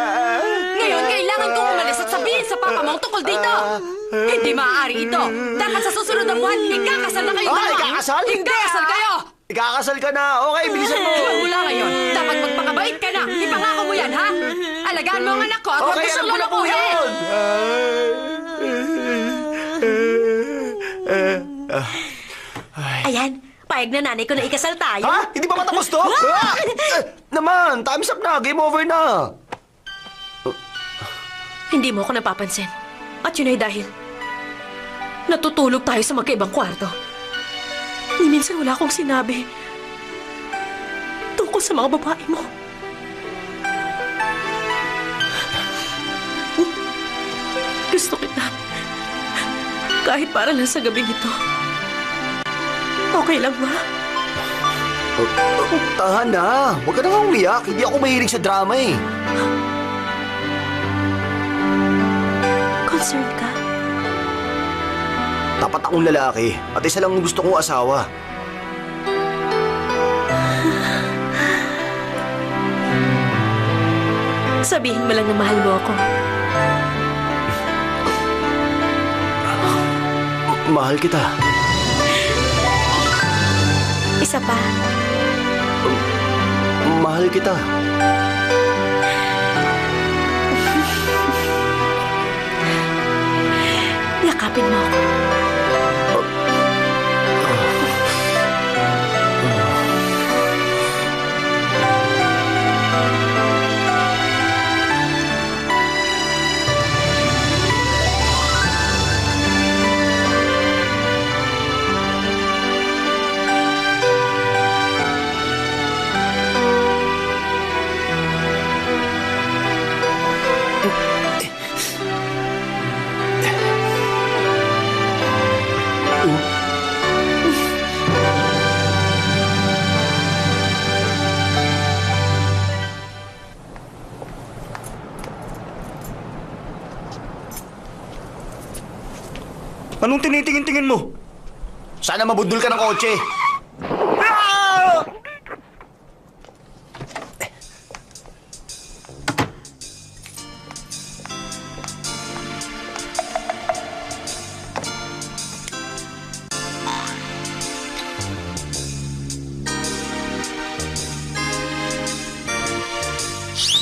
Ngayon, kailangan kong umalis at sabihin sa papa mo ang tungkol dito. Hindi maaari ito. Dapat sa susunod na buwan, ikakasal na kayong dalawa. Ikakasal? Hindi! Ikakasal kayo! Ikakasal ka na! Okay, bilisan mo! Mula ngayon, dapat magpakabait ka na. Ipangako mo yan, ha? Alagaan mo ang anak ko at huwag mo Okay, siyang alam ko na po lulukuhin. yun! Ayan, payag na nanay ko na ikasal tayo. Ha? Hindi pa matapos to? Naman, time's up na. Game over na. Hindi mo ako napapansin. At yun ay dahil natutulog tayo sa magkaibang kwarto. Ni minsan wala akong sinabi tungkol tungkol sa mga babae mo. Gusto kita. Kahit para lang sa gabing ito. Okay lang ba? Tahan na. Huwag ka na nga umiyak. Hindi ako mahilig sa drama eh. Concerned ka? Tapat akong lalaki at isa lang ang gusto kong asawa. Sabihin mo lang na mahal mo ako. Mahal kita. Isa pa. Mahal kita. Yakapin mo ako. Anong tinitingin-tingin mo? Sana mabundol ka ng kotse.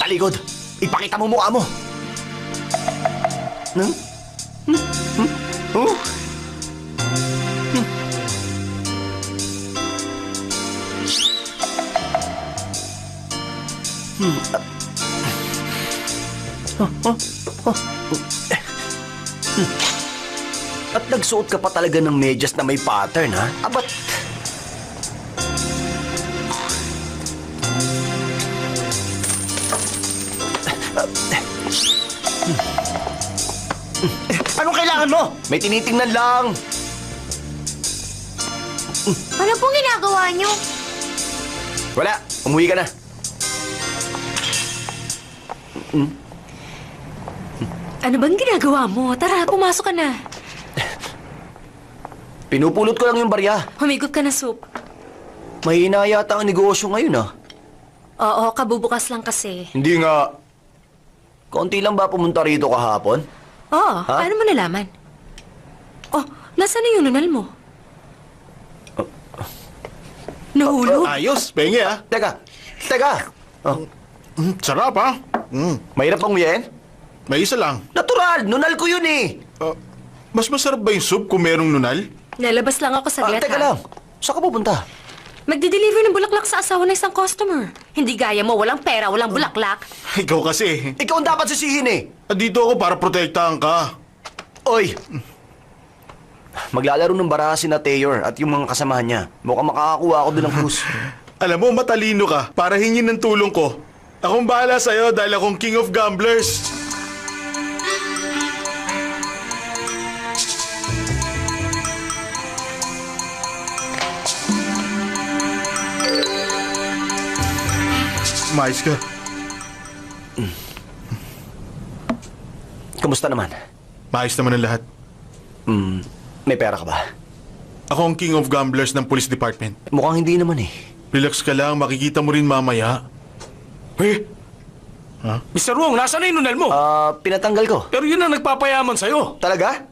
Talikod! Ipakita mo mukha mo! Oh? At nagsuot ka pa talaga ng medyas na may pattern, ha? Abat... Anong kailangan mo? May tinitingnan lang. Ano pong ginagawa niyo? Wala. Umuwi ka na. Ano bang ginagawa mo? Tara, pumasok ka na. Pinupulot ko lang yung barya. Humigot ka na, Soup. Mahina yata ang negosyo ngayon, ha? Oo, kabubukas lang kasi. Hindi nga. Konti lang ba pumunta rito kahapon? Oo, paano mo nalaman? Oh, nasaan na yung nunal mo? Nahulog? Ayos, penge ah. Teka. Oh, Sarap ah. mahirap bang uyain? May isa lang. Natural! Nunal ko yun eh! Mas masarap ba yung soup kung merong nunal? Lalabas lang ako saglit, Teka lang. Saan ka pupunta? Magde-deliver ng bulaklak sa asawa ng isang customer. Hindi gaya mo, walang pera, walang bulaklak. Ikaw kasi. Ikaw ang dapat sisihin eh! Dito ako para protektahan ka. Oy! Maglalaro ng baraha si na Tayor at yung mga kasamahan niya. Mukhang makakakuha ako doon ng krus. Alam mo, matalino ka. Para hingin ng tulong ko. Akong bahala sa'yo dahil akong king of gamblers. Mais ka. Kamusta naman? Maayos naman ang lahat. May pera ka ba? Ako ang king of gamblers ng police department. Mukhang hindi naman eh. Relax ka lang, makikita mo rin mamaya. Mr. Wong, nasaan na yung nunal mo? Pinatanggal ko. Pero yun ang nagpapayaman sa'yo. Talaga?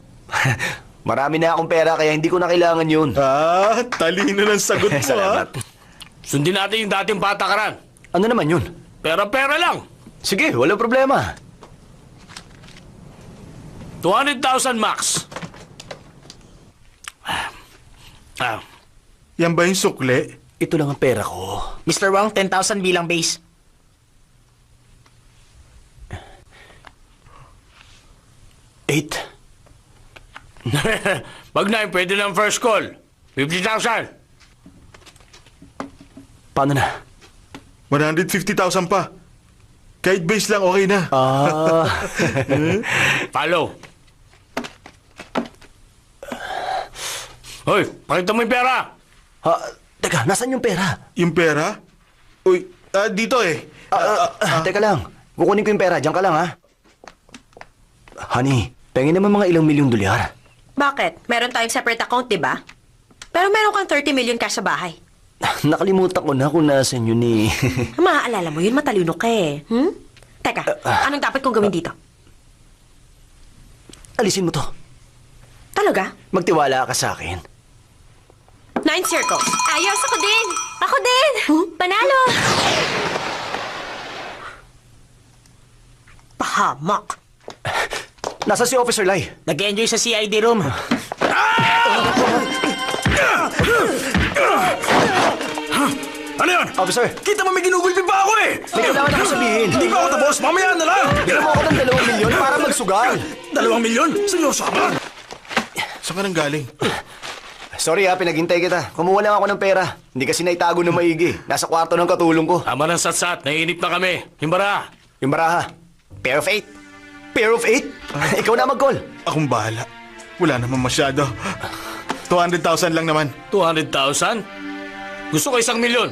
Marami na akong pera kaya hindi ko na kailangan yun. Talino ng sagot mo Salamat. Sundin natin yung dating patakaran. Ano naman yun? Pera-pera lang. Sige, walang problema. 200,000 max. Yan ba yung sukle? Ito lang ang pera ko. Mr. Wong, 10,000 bilang base. Eight. Wag na, pwede ng first call. 50,000. Paano na? 150,000 pa. Kahit base lang, okay na. Follow. Hoy, pakita mo yung pera. Teka, nasan yung pera? Yung pera? Uy, dito eh. Teka lang. Kukunin ko yung pera. Diyan ka lang, ha? Honey, pengin naman mga ilang milyong dolyar. Bakit? Meron tayong separate account, di ba? Pero meron kang 30 million cash sa bahay. Nakalimutan ko na kung nasan yun eh. Maaalala mo yun, matalino ka eh. Teka, anong dapat kong gawin dito? Alisin mo to. Talaga? Magtiwala ka sa akin. 9 circles. Ayos, ako din! Ako din! Panalo! Pahamak. Nasa si Officer Lai? Nag-enjoy sa CID room. Ano yan? Officer, Kita mo may ginugulpi pa ako eh! may kailangan ako sabihin. Hindi pa ako tapos, mamaya na lang! Bigyan mo ako ng 2 milyon para magsugal. 2 milyon? Seryoso ka ba? Saan ka nang galing? Sorry ha, pinaghintay kita. Kumuha lang ako ng pera. Hindi kasi naitago ng maigi. Nasa kwarto ng katulong ko. Tama ng satsat, naiinip na kami. Himbara. Yung baraha. Pair of 8. Pair of 8? Ikaw na mag-call. Akong bahala. Wala naman masyado. 200,000 lang naman. 200,000? Gusto ko 1 milyon.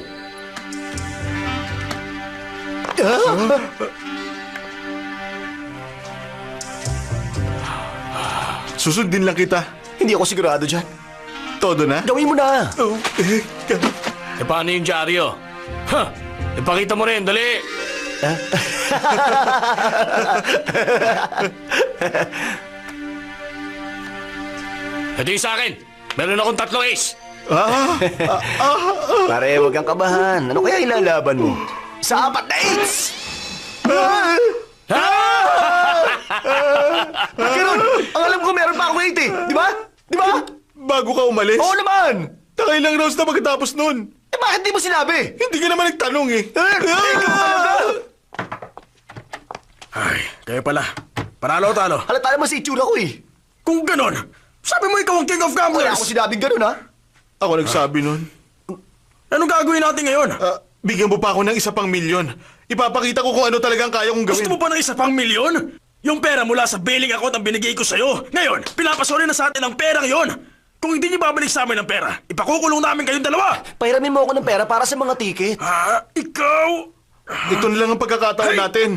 Susundin lang kita. Hindi ako sigurado dyan. Todo na? Gawin mo na. Oh, E paano yung dyaryo? Ha! Ipakita mo rin, dali! Ito yung sa akin. Meron akong 3 ace. Pare, huwag kang kabahan. Ano kaya ilalaban mo? Sa 4 na 8! Ganun! Ang alam ko meron pa ako 8 eh. Di ba? Di ba? Bago ka umalis? Oo naman! Nakailang rounds na pagkatapos nun. Eh bakit di mo sinabi? Hindi ka naman nagtanong eh. Ay, kaya pala. Panalo o talo? Halata naman sa itsura ko eh. Kung ganon, sabi mo ikaw ang king of Wala gamblers! ako sinabing ganun ha. Ako nagsabi nun. Anong gagawin natin ngayon? Bigyan mo pa ako ng 1 pang milyon. Ipapakita ko kung ano talagang kaya kong gawin. Gusto mo pa ng 1 pang milyon? Yung pera mula sa bailing account ang binigay ko sa'yo. Ngayon, pinapasori na sa atin ang perang yon. Kung hindi niyo babalik sa amin ang pera, ipakukulong namin kayong dalawa. Pahiramin mo ako ng pera para sa mga ticket. Ikaw? Ito na lang ang pagkakataon natin.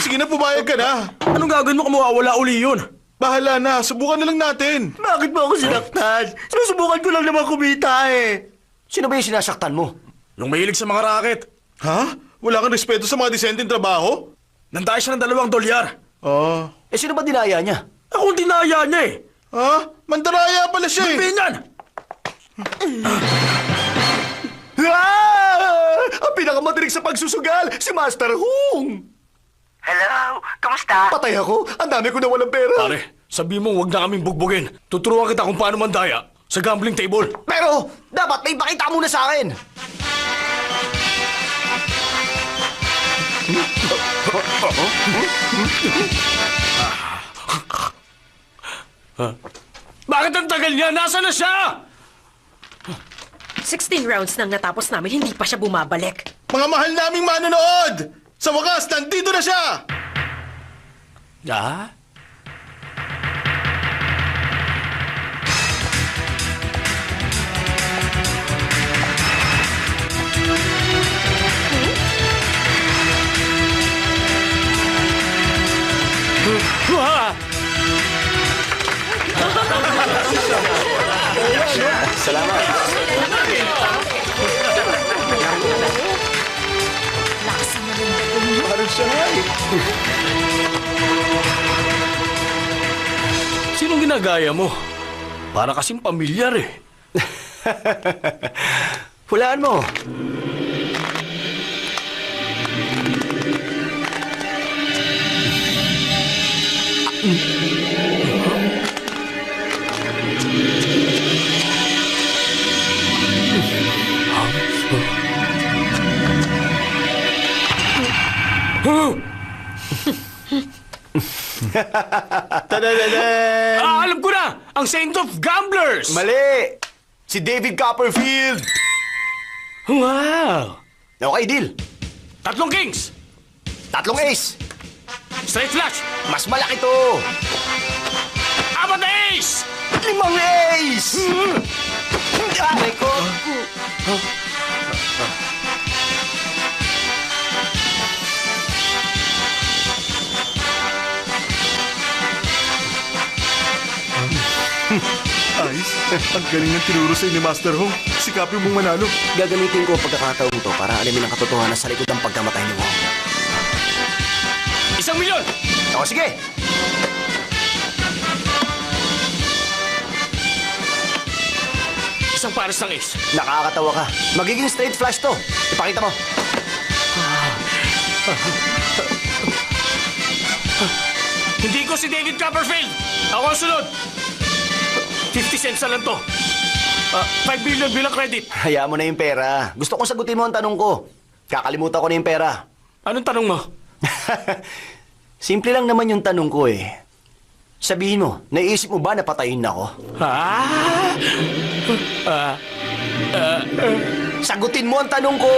Sige na, pumayag ka na. Anong gagawin mo kung mawawala uli yun? Bahala na, subukan na lang natin. Bakit mo ako sinaktan? Sinusubukan ko lang naman kumita eh. Sino ba yung sinasaktan mo? Yung mahilig sa mga racket. Ha? Wala kang respeto sa mga disenteng trabaho? Nandaya siya ng $2. Oh. Eh sino ba dinaya niya? Ako ang dinaya niya eh. Ha? Mandaraya pala siya eh. Pinyan! Ang pinakamadaling sa pagsusugal, si Master Hung! Hello, kamusta? Patay ako, ang dami ko na walang pera. Pare, sabi mo huwag na kaming bugbugin. Tuturuan kita kung paano mandaya sa gambling table. Pero, dapat may pakita muna sa akin. Bakit ang tagal niya? Nasaan na siya? 16 rounds nang natapos namin, hindi pa siya bumabalik. Mga mahal naming manonood! Sa wakas, nandito na siya! Ah? Sinong ginagaya mo? Para kasing pamilyar eh. Hulaan mo. Alam ko na! Ang Saint of Gamblers! Mali! Si David Copperfield! Wow! Okay, deal. 3 kings. 3 ace. Straight flush. Mas malaki to. 4 na ace. 5 ace! Aray ko! Ayos. Ang galing ng tinuro sa'yo ni Master Hong. Sikapin mong manalo. Gagamitin ko ang pagkakataon to para alamin ang katotohanan sa likod ng pagkamatay ni Wong. 1 milyon. O, sige! Isang pares ng ace. Nakakatawa ka. Magiging straight flush to. Ipakita mo. Hindi ko si David Copperfield. Ako ang sunod. 50 cents na lang to. 5 billion bilang credit. Hayaan mo na yung pera. Gusto kong sagutin mo ang tanong ko. Kakalimutan ko na yung pera. Anong tanong mo? Simple lang naman yung tanong ko eh. Sabihin mo, naiisip mo ba na patayin ako? Sagutin mo ang tanong ko!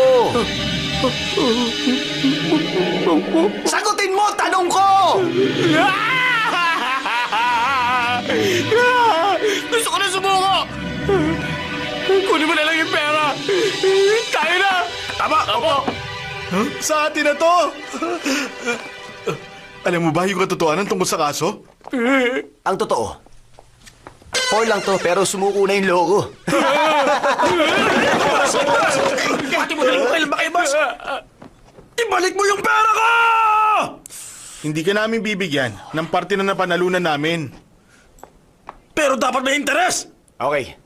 Sagutin mo ang tanong ko! Gusto ko na sumuko! Kunin mo na lang yung pera! Tayo na! Tama! Opo! Sa atin na to! Alam mo ba yung katotohanan tungkol sa kaso? Ang totoo, 4 lang to pero sumuko na yung logo. Pati mo na lang kailan ba kayo, boss? Ibalik mo yung pera ko! Hindi ka namin bibigyan ng parte na napanalunan namin. Pero dapat may interes! Okay,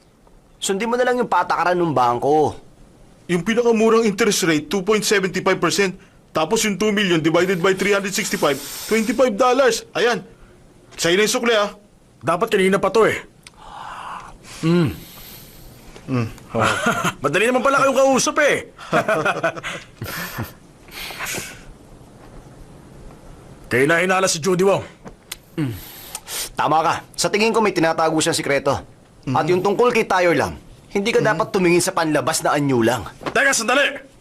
sundin mo na lang yung patakaran ng bangko. Yung pinakamurang interest rate, 2.75%. Tapos yung 2 million divided by 365, $25. Ayan. Sa'yo na yung sukli, ah. Dapat kanina pa to eh. Madali naman pala kayong kausap eh. Kayo na hinala si Judy Wong. Tama ka. Sa tingin ko may tinatago siyang sikreto. At yung tungkol kay Tayo Lam, hindi ka dapat tumingin sa panlabas na anyo lang. Teka, sandali!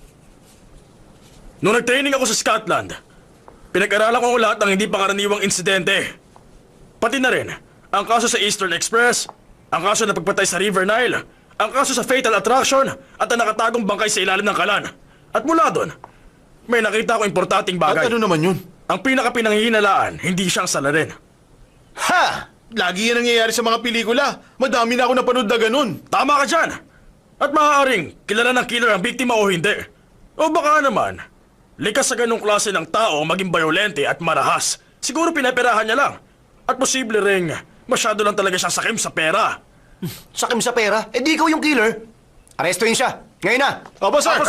Nung nag-training ako sa Scotland, pinag-aralan ko ang lahat ng hindi pangkaraniwang insidente. Pati na rin, ang kaso sa Eastern Express, ang kaso na pagpatay sa River Nile, ang kaso sa Fatal Attraction, at ang nakatagong bangkay sa ilalim ng kalan. At mula doon, may nakita ko importanteng bagay. At ano naman yun? Ang pinaka-pinanghihinalaan, hindi siyang salarin. Ha! Lagi yan nangyayari sa mga pelikula. Madami na ako napanood na ganun. Tama ka dyan! At maaaring kilala ng killer ang biktima o hindi. O baka naman, likas sa ganong klase ng tao maging bayolente at marahas. Siguro pinaperahan niya lang. At posible ring masyado lang talaga siyang sakim sa pera. Sakim sa pera? Eh di ikaw yung killer. Arestuhin siya. Ngayon na. Opo, sir.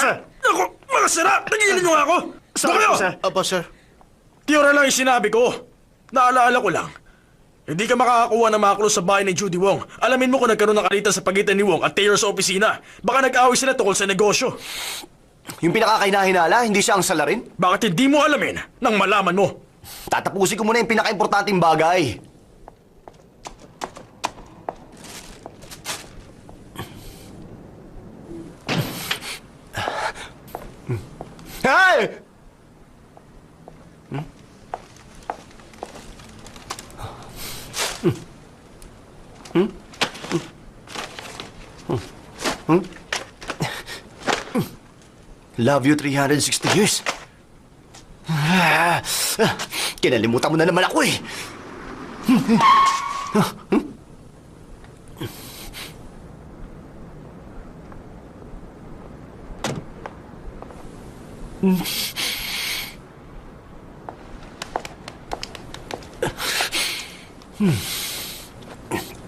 Ako, mga sira! Nagigilin niyo nga ako! Doon kayo! Opo, sir. Tiyora lang yung sinabi ko. Naalaala ko lang. Hindi ka makakakuha ng mga clues sa bahay ni Judy Wong. Alamin mo kung nagkaroon ng alitan sa pagitan ni Wong at Taylor sa opisina. Baka nag-away sila tungkol sa negosyo. Yung pinakakainahinala, hindi siya ang salarin? Bakit hindi mo alamin nang malaman mo? Tatapusin ko muna yung pinaka-importanting bagay. Hey! Love you 360 years. Kinalimutan mo na naman ako eh.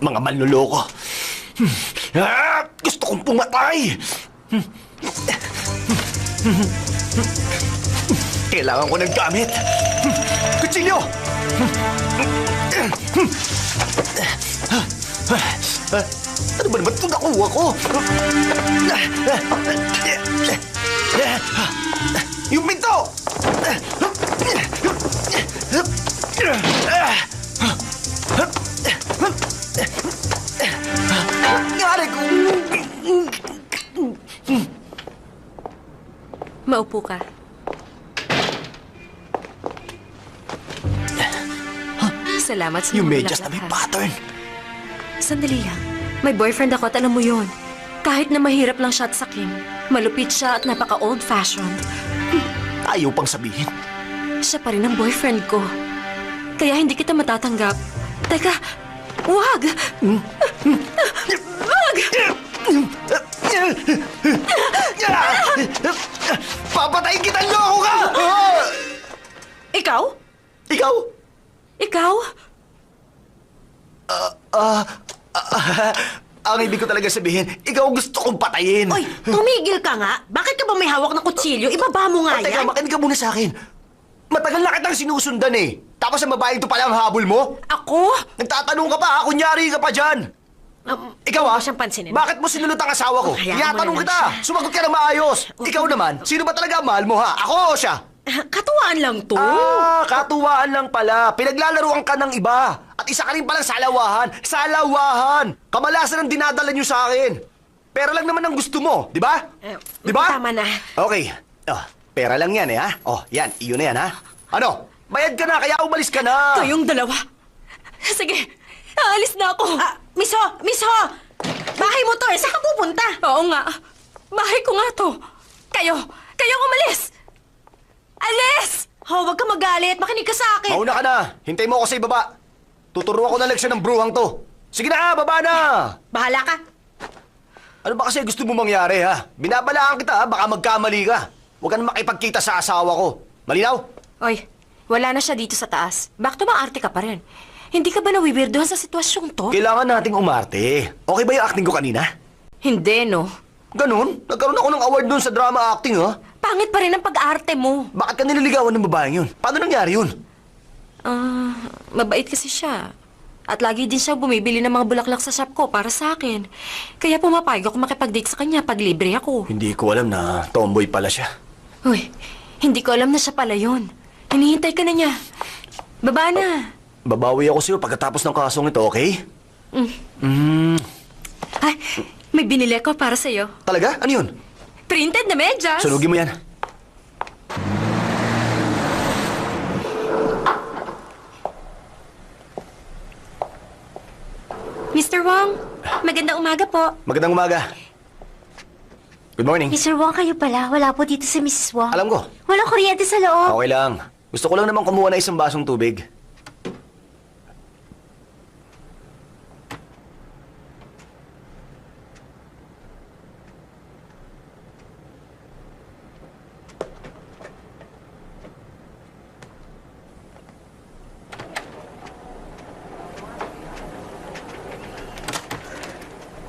Mga manloloko. Gusto kong pumatay. Kailangan ko ng gamit. Kutsilyo! Ano ba naman ito nakuha ko? Yung pinto! Ngari ko! Maupo ka. Salamat sa Yung mga medyas na may bulaklak, ha? pattern. Sandali lang. May boyfriend ako at alam mo yun. Kahit na mahirap lang siya at sakim, malupit siya at napaka-old-fashioned. Ayaw pang sabihin. Siya pa rin ang boyfriend ko. Kaya hindi kita matatanggap. Teka, wag! Wag! Papatayin kita, loko ka! Ikaw? Ikaw? Ikaw? Ang ibig ko talaga sabihin, ikaw gusto kong patayin. Oy, tumigil ka nga. Bakit ka ba may hawak ng kutsilyo? Ibaba mo nga Teka, yan. makinig ka muna sa akin. Matagal na kitang sinusundan eh. Tapos ang babaeng to pala ang habol mo? Ako? Nagtatanong ka pa, ha? Kunyari ka pa dyan. Ikaw huwag ha? mo siyang pansinin. Bakit mo sinunod ang asawa ko? Hayaan mo Tinatanong naman kita. siya. Sumagot ka na maayos. Ikaw naman, sino ba talaga ang mahal mo ha? Ako o siya? Katuwaan lang to. Katuwaan lang pala. Pinaglalaruan ka ng iba. At isa ka rin palang salawahan. Salawahan! Kamalasan ang dinadala niyo sa akin. Pera lang naman ang gusto mo, di ba? Di ba? Tama na. Okay. Pera lang yan eh ha? Yan. Iyon na yan ha? Ano? Bayad ka na, kaya umalis ka na. Kayong dalawa. Sige, aalis na ako. Miss Ho! Bahay mo to eh. Saan ka pupunta? Oo nga. Bahay ko nga to. Kayo umalis! Alis! Ho, wag ka magalit. Makinig ka sa akin. Mauna ka na. Hintay mo ako sa ibaba. Tuturuan ko ng leksyon ng bruhang to. Sige na, baba na! Bahala ka. Ano ba kasi gusto mo mangyari, ha? Binabalaan kita, ha? Baka magkamali ka. Huwag ka na makipagkita sa asawa ko. Malinaw? Oy, wala na siya dito sa taas. Bakit maarte ka pa rin? Hindi ka ba nawiwirdohan sa sitwasyong to? Kailangan nating umarte. Okay ba yung acting ko kanina? Hindi, no? Ganun? Nagkaroon ako ng award doon sa drama acting, ha? Pangit pa rin ang pag-arte mo. Bakit ka nililigawan ng babaeng yun? Paano nangyari yun? Mabait kasi siya. At lagi din siya bumibili ng mga bulaklak sa shop ko para sa akin. Kaya pumapayag ako makipag-date sa kanya pag libre ako. Hindi ko alam na tomboy pala siya. Uy, hindi ko alam na siya pala yun. Hinihintay ka na niya. Baba na. Babawi ako sa'yo pagkatapos ng kasong ito, okay? Ay, may binili ko para sa'yo. Talaga? Ano yun? Printed na medyas. Sunugin mo yan. Mr. Wong, magandang umaga po. Magandang umaga. Good morning. Mr. Wong, kayo pala. Wala po dito si Mrs. Wong. Alam ko. Walang kuryente sa loob. Okay lang. Gusto ko lang naman kumuha na isang basong tubig.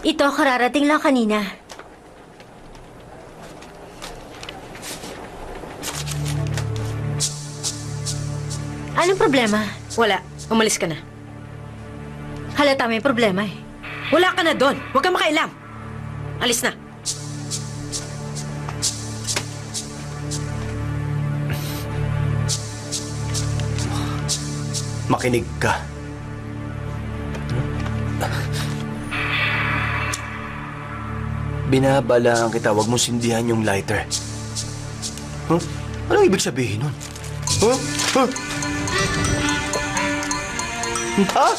Ito, kararating lang kanina. Anong problema? Wala. Umalis ka na. Halata may problema eh. Wala ka na doon. Huwag kang makailam. Alis na. Makinig ka. Binabalaan kita, wag mo sindihan yung lighter. Huh? Anong ibig sabihin nun? Huh? Huh? Ha?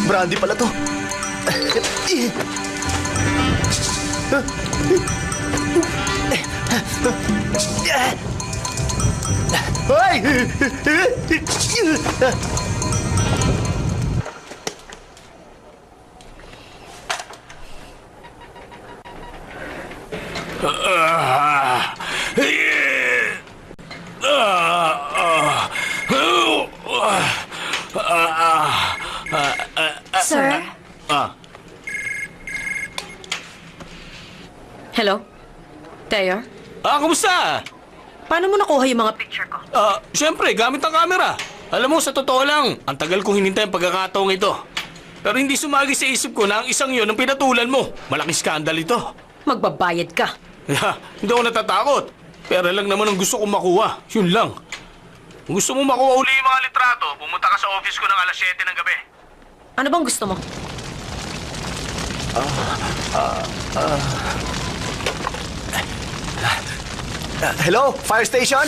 Brandy pala to. Hoy! Sir? Hello? Taylor? Kumusta? Paano mo nakuha yung mga picture ko? Siyempre, gamit ang camera. Alam mo, sa totoo lang, ang tagal kong hinintay ang pagkakataong ito. Pero hindi sumagi sa isip ko na ang isang yun ang pinatulan mo. Malaking skandal ito. Magbabayad ka. Hindi ako natatakot. Pera lang naman ang gusto kong makuha. Yun lang. Kung gusto mo makuha uli yung mga litrato, pumunta ka sa office ko ng alas 7 ng gabi. Ano bang gusto mo? Hello? Fire station?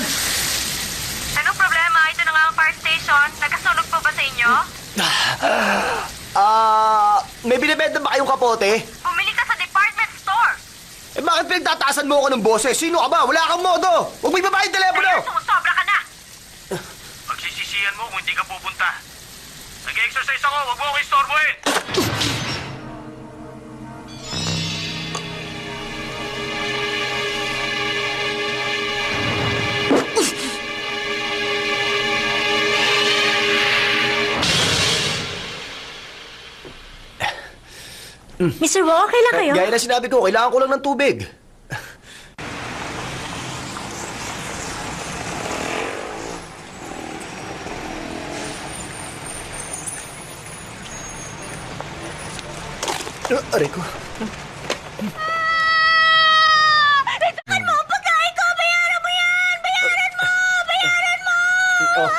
Anong problema? Ito na nga ang fire station. Nagkasunog po ba sa inyo? May binibenta ba kayong kapote? Bumili ka sa department store. Eh bakit pinagtataasan mo ako ng boses? Sino ka ba? Wala kang modo! Huwag mo ibaba yung telepono! Sumusobra ka na. Pagsisisihan mo kung hindi ka pupunta. Nag-exercise ako, huwag mo ako istorbohin! Mr. Wong, okay lang kayo? Gaya na sinabi ko, kailangan ko lang ng tubig. Aray ko. Itukan mo ang pagkain ko! Bayaran mo yan! Bayaran mo! Bayaran mo! Oh.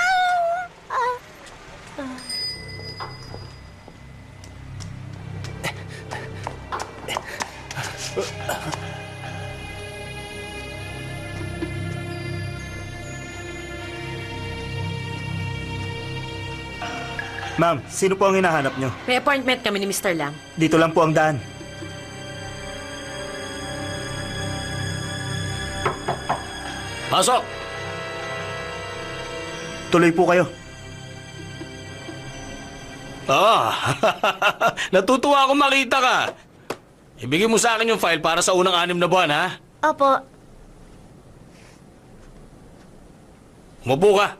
Ma'am, sino po ang hinahanap nyo? May appointment kami ni Mr. Lam. Dito lang po ang daan. Pasok! Tuloy po kayo. Natutuwa akong makita ka. Ibigay mo sa akin yung file para sa unang 6 na buwan, ha? Opo. Umupo ka.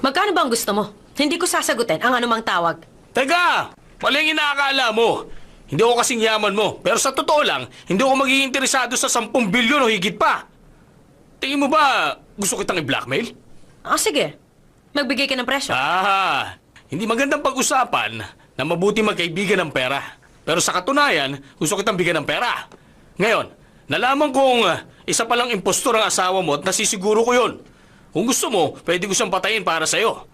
Magkano ba ang gusto mo? Hindi ko sasagutin ang anumang tawag. Teka! Mali ang inaakala mo. Hindi ako kasing yaman mo. Pero sa totoo lang, hindi ako magiging interesado sa 10 bilyon o higit pa. Tingin mo ba gusto kitang i-blackmail? Sige. Magbigay ka ng presyo. Hindi magandang pag-usapan na mabuti magkaibigan ng pera. Pero sa katunayan, gusto kitang bigyan ng pera. Ngayon, nalaman kong isa palang impostor ang asawa mo at nasisiguro ko yun. Kung gusto mo, pwede ko siyang patayin para sa'yo.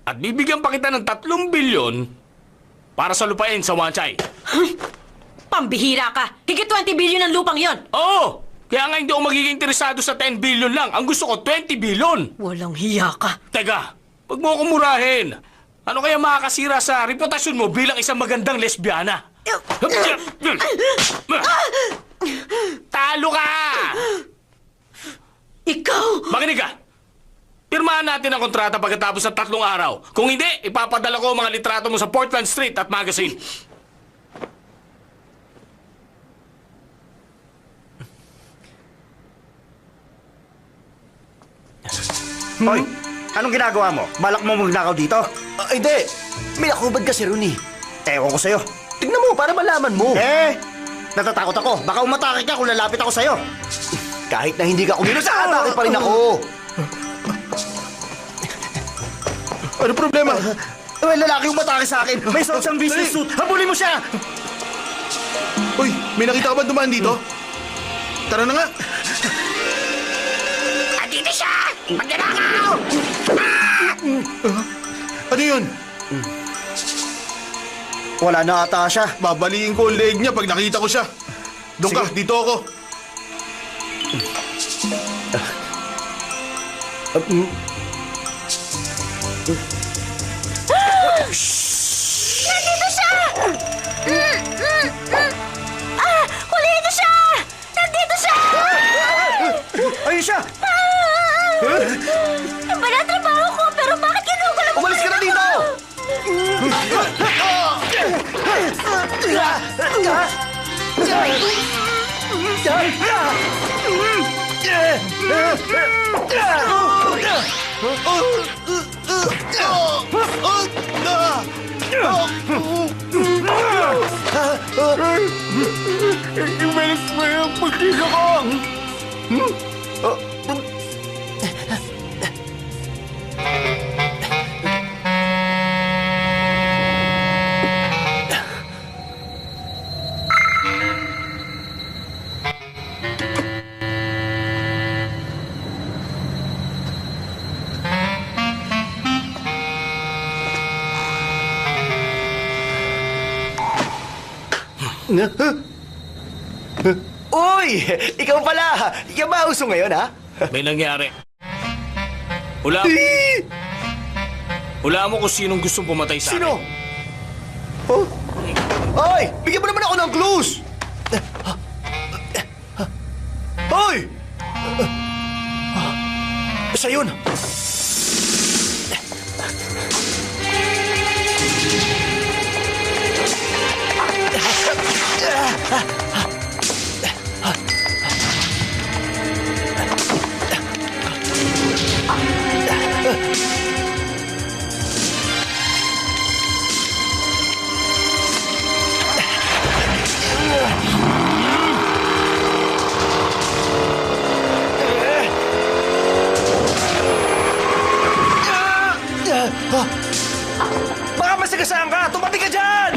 At bibigyan pa kita ng 3 bilyon para sa lupain sa Wanchay. Pambihira ka! Higit 20 billion ang lupang yon! Oo! Kaya nga hindi ako magiging interesado sa 10 billion lang. Ang gusto ko, 20 billion! Walang hiya ka. Teka, wag mo ako murahin. Ano kaya makakasira sa reputasyon mo bilang isang magandang lesbiana? Talo ka! Ikaw! Makinig ka! Pirmahan natin ang kontrata pagkatapos ng 3 araw. Kung hindi, ipapadala ko ang mga litrato mo sa Portland Street at Magazine. Hoy, anong ginagawa mo? Balak mo magnakaw dito? Hindi. May nakubad kasi ron eh. Ewan ko sa'yo. Tignan mo, para malaman mo. Natatakot ako. Baka umatake ka kung lalapit ako sa'yo. Kahit na hindi ka kumilos, aatake pa rin ako. Ano problema? May lalaki umatake sa akin. May suot siyang business suit. Habulin mo siya! Uy, may nakita ka ba dumaan dito? Tara na nga. Andito siya! Magnanakaw! Ano yun? Wala na ata siya. Babaliin ko ang leg niya pag nakita ko siya. Doon ka, Sige. dito ako. Nandito siya! Huliin niyo siya! Nandito siya! Ayun siya! Iba na trabaho ko, pero bakit ginugulo mo? Umalis ka na dito! Uy! Ikaw pala! Ikaw ba uso ngayon, ha? May nangyari. Wala mo kung sinong gustong pumatay sa Sino? akin. Oh? Ay! Bigyan mo naman ako ng clues! Hoy! Isa yun! Baka masagasaan ka! Tumabi ka dyan!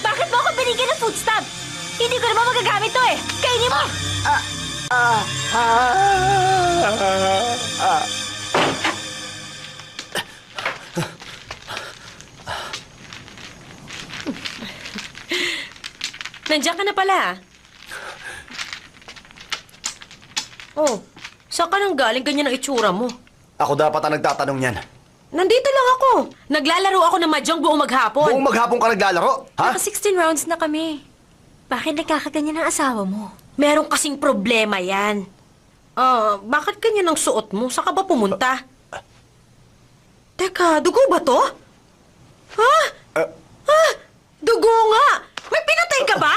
Bakit mo ako binigyan ng food stamp? Hindi ko naman magagamit to eh. Kainin mo! Nandiyan ka na pala. Oh, saan ka nang galing ganyan ang itsura mo? Ako dapat ang nagtatanong yan. Nandito lang ako. Naglalaro ako ng mahjong buong maghapon. Buong maghapon ka naglalaro, ha? Naka 16 rounds na kami. Bakit nagkakaganyan ang asawa mo? Meron kasing problema yan. Bakit ganyan ang suot mo? Saan ka ba pumunta? Teka, dugo ba to? Ha? Dugo nga! May pinatay ka ba?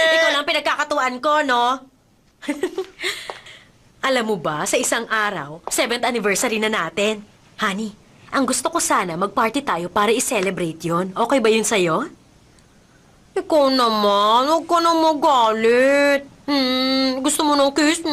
Ikaw lang pinagkakatuan ko, no? Alam mo ba, sa isang araw, 7th anniversary na natin. Honey, ang gusto ko sana mag-party tayo para i-celebrate yon. Okay ba yun sa'yo? Ikaw naman, huwag ka na magalit. Gusto mo ng kiss?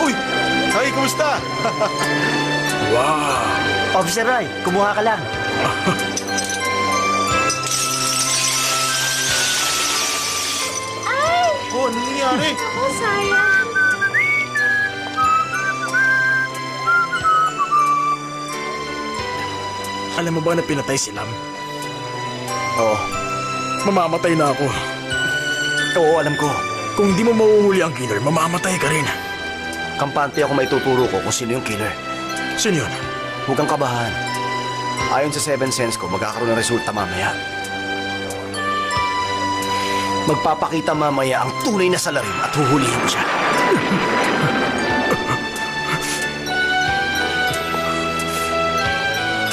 Uy! Ay, kumusta? Wow! Officer Ray, kumuha ka lang. Oh, ano nangyari? Ako, sayang. Alam mo ba na pinatay si Lam? Oo. Mamamatay na ako. Oo, alam ko. Kung di mo mahuhuli ang killer, mamamatay ka rin. Kampante ako may tuturo ko kung sino yung killer. Sino yun? Huwag kang kabahan. Ayon sa 7 Sense ko, magkakaroon ng resulta mamaya. Magpapakita mamaya ang tunay na salarin at huhulihin ko siya.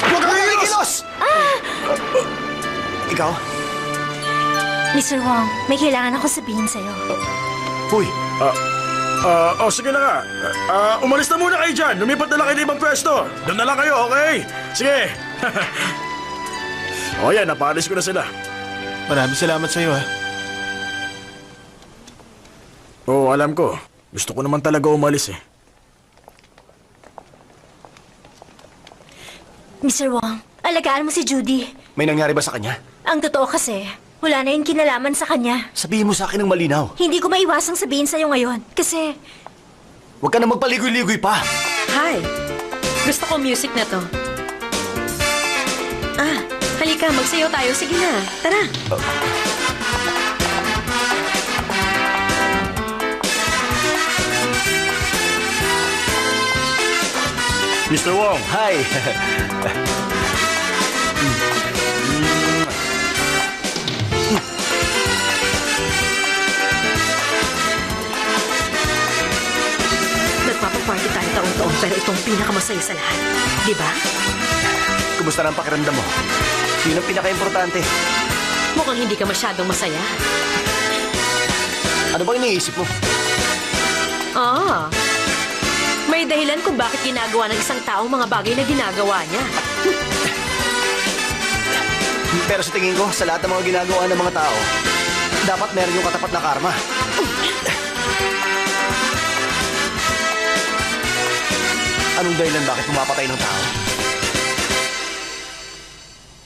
Huwag kang kikilos! Ikaw? Mr. Wong, may kailangan ako sabihin sa'yo. Uy, Sige na nga. Umalis na muna kayo dyan. Lumipat na lang kayo ng ibang pwesto. Doon na lang kayo, okay? Sige. O yan, napaalis ko na sila. Maraming salamat sa'yo, ha? Oo, alam ko. Gusto ko naman talaga umalis eh. Mr. Wong, alagaan mo si Judy. may nangyari ba sa kanya? Ang totoo kasi, wala na yung kinalaman sa kanya. Sabihin mo sa akin ng malinaw. Hindi ko maiwasang sabihin sa'yo ngayon. Kasi, Huwag ka na magpaligoy-ligoy pa. Hi! Gusto ko music na to. Halika, magsayaw tayo. Sige na, tara. Mr. Wong, Hi. Nagpapaparty tayo taon-taon pero itong pinakamasaya sa lahat. Di ba? Kumusta na ang pakiramdam mo? Yun ang pinaka-importante. Mukhang hindi ka masyadong masaya. Ano bang iniisip mo? May dahilan kung bakit ginagawa ng isang tao ang mga bagay na ginagawa niya. Pero sa tingin ko, sa lahat ng mga ginagawa ng mga tao, dapat meron yung katapat na karma. Anong dahilan bakit pumapatay ng tao?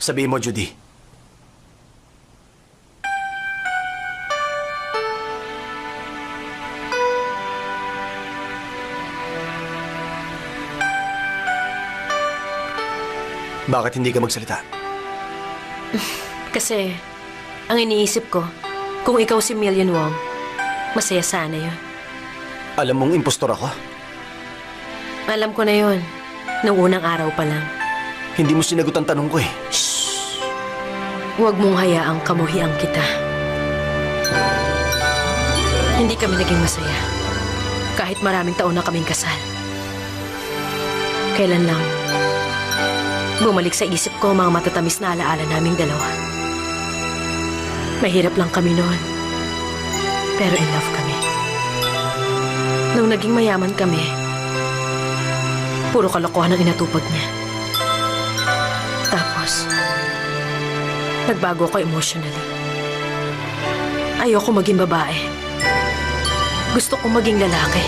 Sabihin mo, Judy. Bakit hindi ka magsalita? Kasi, ang iniisip ko, kung ikaw si Million Wong, masaya sana yun. Alam mong impostor ako? Alam ko na yun, nung unang araw pa lang. Hindi mo sinagot ang tanong ko eh. Huwag mong hayaang kamuhian kita. Hindi kami naging masaya. Kahit maraming taon na kaming kasal. Kailan lang, bumalik sa isip ko ang mga matatamis na alaala naming dalawa. Mahirap lang kami noon. Pero in love kami. Nung naging mayaman kami, puro kalokohan ang inatupag niya. Tapos, nagbago ako emotionally. Ayoko maging babae. Gusto kong maging lalaki.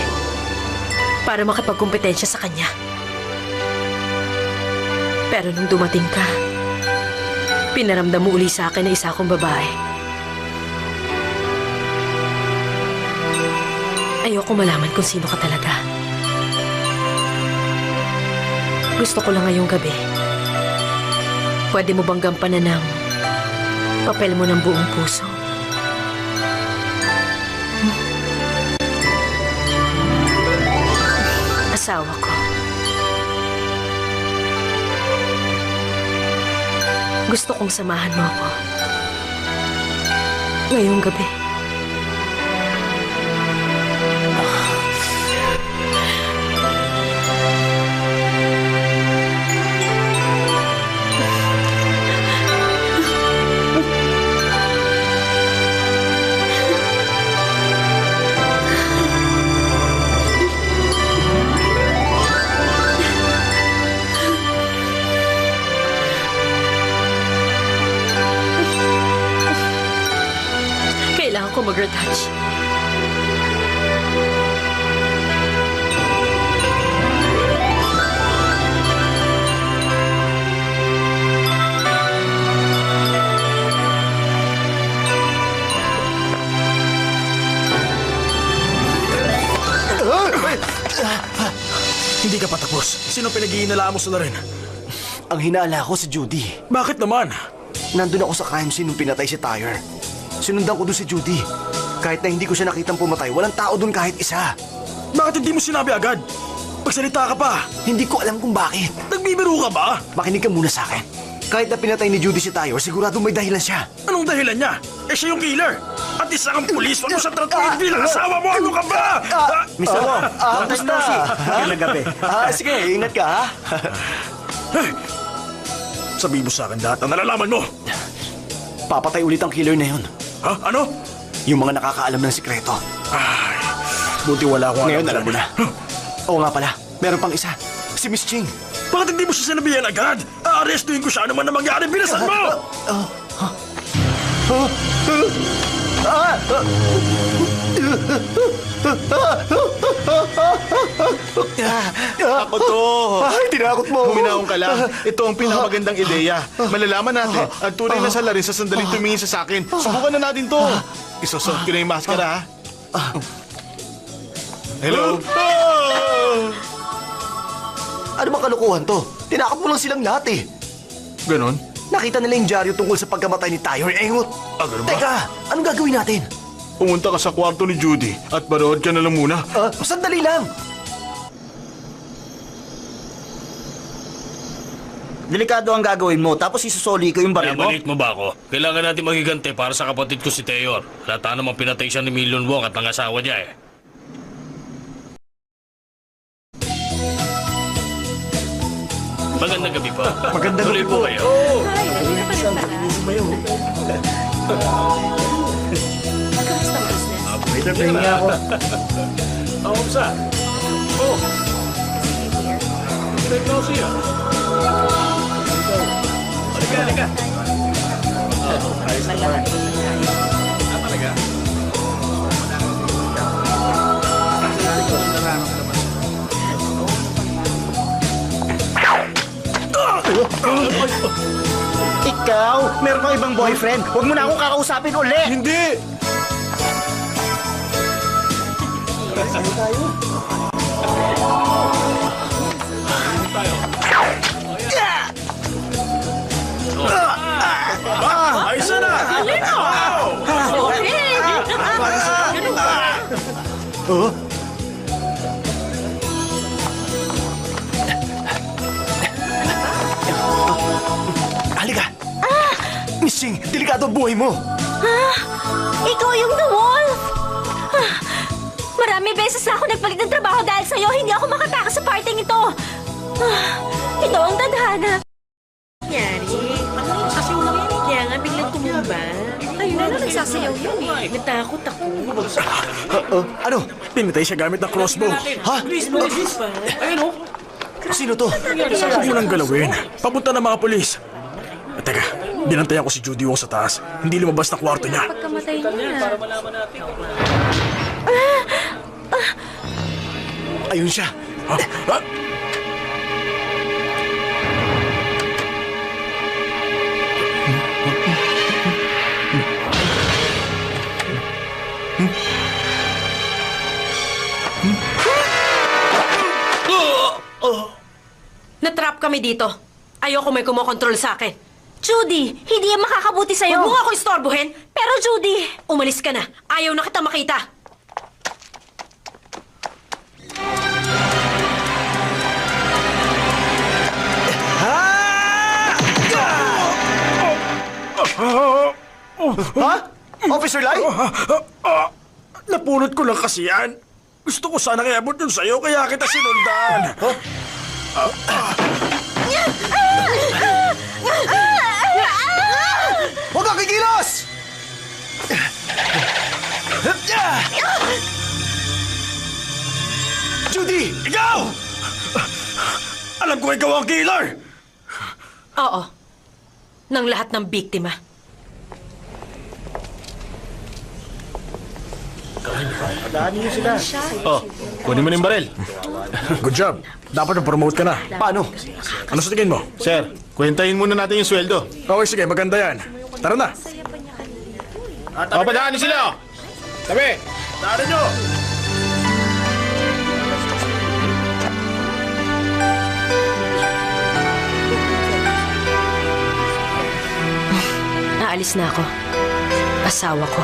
Para makipagkumpetensya sa kanya. Pero nung dumating ka, pinaramdam mo uli sa akin na isa akong babae. Ayoko malaman kung sino ka talaga. Gusto ko lang ngayong gabi. Pwede mo bang gampanan ng papel mo ng buong puso? Asawa ko. Gusto kong samahan mo ako. Ngayong gabi. Kailangan ko mag-retouch. Hindi ka pa tapos. Sino pinag-iinala mo sa rin? Ang hinala ko si Judy. Bakit naman? Nandun ako sa crime scene nung pinatay si Tyre. Sinundan ko doon si Judy. Kahit na hindi ko siya nakitang pumatay, walang tao doon kahit isa. Bakit hindi mo sinabi agad? Magsalita ka pa. Hindi ko alam kung bakit. Nagbibiro ka ba? Makinig ka muna sa akin. Kahit na pinatay ni Judy si Tyre, sigurado may dahilan siya. Anong dahilan niya? Eh siya yung killer. At isa kang pulis, wag mo siya tratuhin bilang asawa mo. Ano ka ba? Mr. Wong, long time no see. Magandang gabi. Sige, ingat ka ha. Sabihin mo sa akin lahat ang nalalaman mo. Papatay ulit ang killer na yun. Ha? Ano? Yung mga nakakaalam ng sikreto. Ay, buti wala akong Ngayon alam mo na. Oo nga pala, meron pang isa. Si Miss Ching. Bakit hindi mo siya sinabihan agad? Aarestuin ko siya, ano man na mangyari, bilisan mo! Ako to. Ay, tinakot mo. Huminahon ka lang. Ito ang pinakamagandang ideya. Malalaman natin ang tunay na salarin sa sandaling tumingin sa akin. Subukan na natin to. Isosot ko na yung maskara, ha? Hello? Ano bang kalukuhan to? Tinakot mo lang silang lahat eh. Ganon? Nakita nila yung dyaryo tungkol sa pagkamatay ni Tyre Engot. Ganun ba? Teka, anong gagawin natin? Pumunta ka sa kwarto ni Judy at manood ka na lang muna. Sandali lang. Delikado ang gagawin mo, tapos isusoli ko yung baril mo. Pinabalik mo ba ako? Kailangan natin magigante para sa kapatid ko si Tayor. Lata namang pinatay siya ni Million Wong at ang asawa niya eh. Magandang gabi po. Magandang Tuloy gabi po po. kayo. Ay, nandito pa rin pala. Pahinga ako. Oh, sa? Oh. Ikaw siya. Halika, halika. Ayos na ba? Talaga? Ikaw, meron kang ibang boyfriend. Huwag mo na akong kakausapin uli. Hindi! Ayos na! Oh? Halika! Missing, delikado ang buhay mo. Ikaw yung The Wolf! Marami beses na ako nagpalit ng trabaho dahil sa'yo. Hindi ako makatakas sa parting ito. Ito ang tadhana. Nangyari? Sasayaw lang yan. Kaya nga biglang tumumba. Ayun na, nagsasayaw yun eh. Natakot ako. Ano? Pinatay siya gamit ng crossbow. Ha? Ayun oh. Sino to? Huwag mo nang galawin. Papunta ng mga polis. Teka, binantayan ko si Judy Wong sa taas. Hindi lumabas na kwarto niya. Pagkamatay niya. Ayun siya. Ha? Ha? Natrap kami dito. Ayoko may kumokontrol sa akin. Judy, hindi yan makakabuti sa'yo. Huwag mo nga ako istorbohin. Pero Judy, Umalis ka na. Ayaw na kita makita. Ha? Officer Lai? Napulot ko lang kasi yan. Gusto ko sana iabot yun sa'yo, kaya kita sinundan. Huwag kang kikilos! Judy! Ikaw! Alam ko ikaw ang killer! Oo. Ng lahat ng biktima. Oh, kunin mo na yung baril. Good job. Dapat na-promote ka na. Paano? Ano sa tingin mo? Sir, kwentahin muna natin yung sweldo. Okay, sige. Maganda yan. Tara na. Papadaanin sila! Tabi! Tara nyo! Naalis na ako. Asawa ko.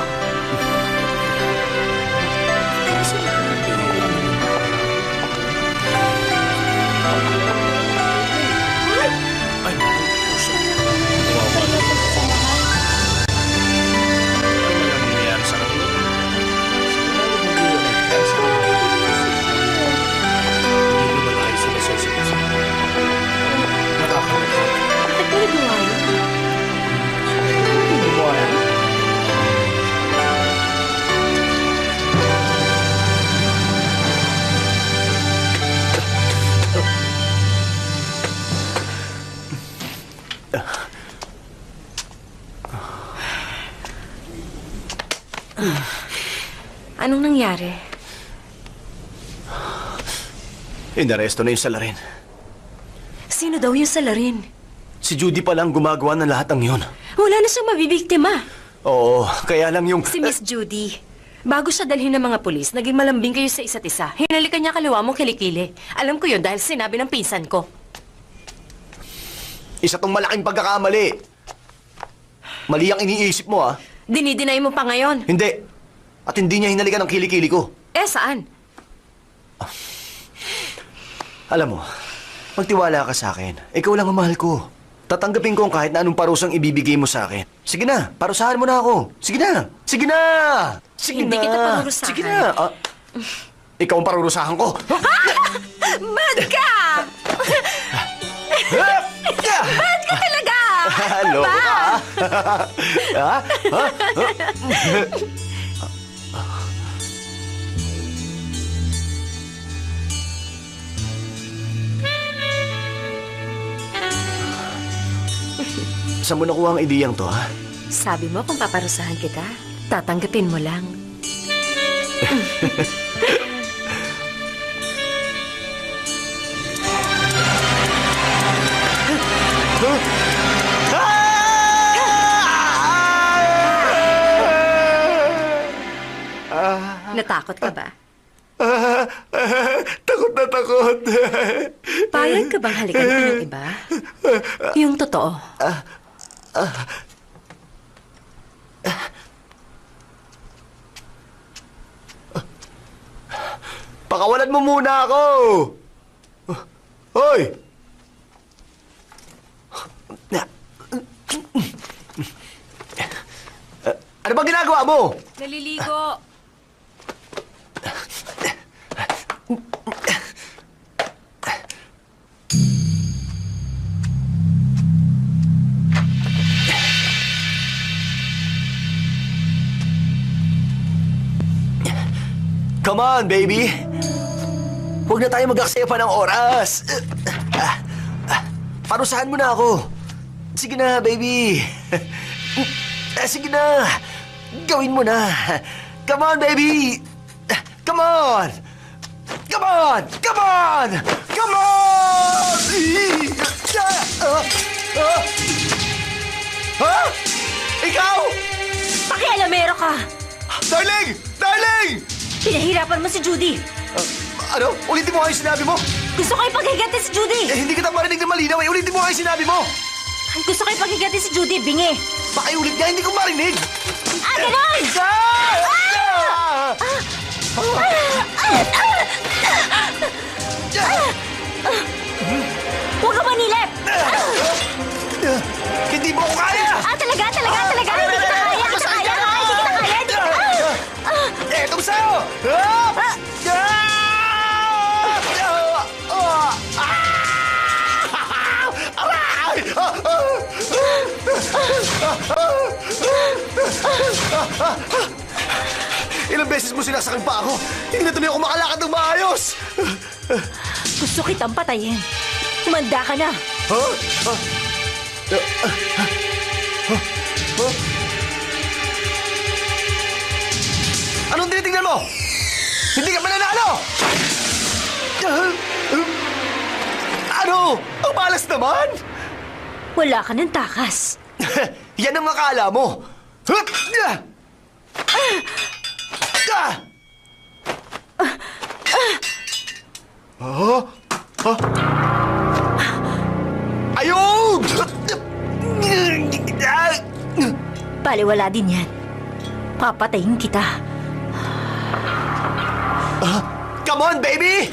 Anong nangyari? Inaresto na yung salarin. Sino daw yung salarin? Si Judy pa lang gumagawa ng lahat ng yun. Wala na siyang mabibiktima. Oo, kaya lang yung... Si Miss Judy. Bago siya dalhin ng mga pulis, naging malambing kayo sa isa't isa. Hinalikan niya kaliwa mong kilikili. Alam ko yun dahil sinabi ng pinsan ko. Isa tong malaking pagkakamali. Mali ang iniisip mo, ah. Dinidinay mo pa ngayon. Hindi. At hindi niya hinalikan ang kilikili ko. Eh, saan? Alam mo, magtiwala ka sa akin. Ikaw lang ang mahal ko. Tatanggapin ko ang kahit na anong parusang ibibigay mo sa akin. Sige na, parusahan mo na ako. Sige na! Sige na! Sige Hindi na! kita parurusahan. Sige na! Ikaw ang parurusahan ko. Bad ka! Bad ka talaga! Loko ba? ka, ha? Ha? Saan mo nakuha ang ideyang to, ha? Sabi mo kung paparusahan kita, tatanggapin mo lang. Natakot ka ba? Takot na takot. Payag ka bang halikan ko ng iba? Yung totoo. Pakawalan mo muna ako! Hoy! Ano ba ginagawa mo? Naliligo. Come on, baby! Huwag na tayo mag-aksaya pa ng oras! Parusahan mo na ako! Sige na, baby! Sige na! Gawin mo na! Come on, baby! Come on! Come on! Come on! Come on! Ha? Ikaw? Pakialamero ka! Darling! Darling! Pinahirapan mo si Judy. Ano? Ulitin mo nga yung sinabi mo? Gusto ko ipaghiganti si Judy. Hindi kita marinig na malinaw eh. Ulitin mo nga yung sinabi mo! Gusto ko ipaghiganti si Judy, bingi. Pakiulit nga, hindi ko marinig! Ganon! Huwag ka manilip! Hindi mo ko kaya! Talaga! Hindi kita kaya! Hindi kita kaya! Hindi kita kaya! Etong sa'yo! Ilang beses mo sinasakal pa ako. Hindi na tuloy ako makalakad ng maayos. Gusto kitang patayin. Humanda ka na. Anong tinitingnan mo? Hindi ka mananalo! Ano? Ang malas naman! Wala ka ng takas. Yan ang akala mo! Ayun! Baliwala din yan. Papatayin kita. Come on, baby!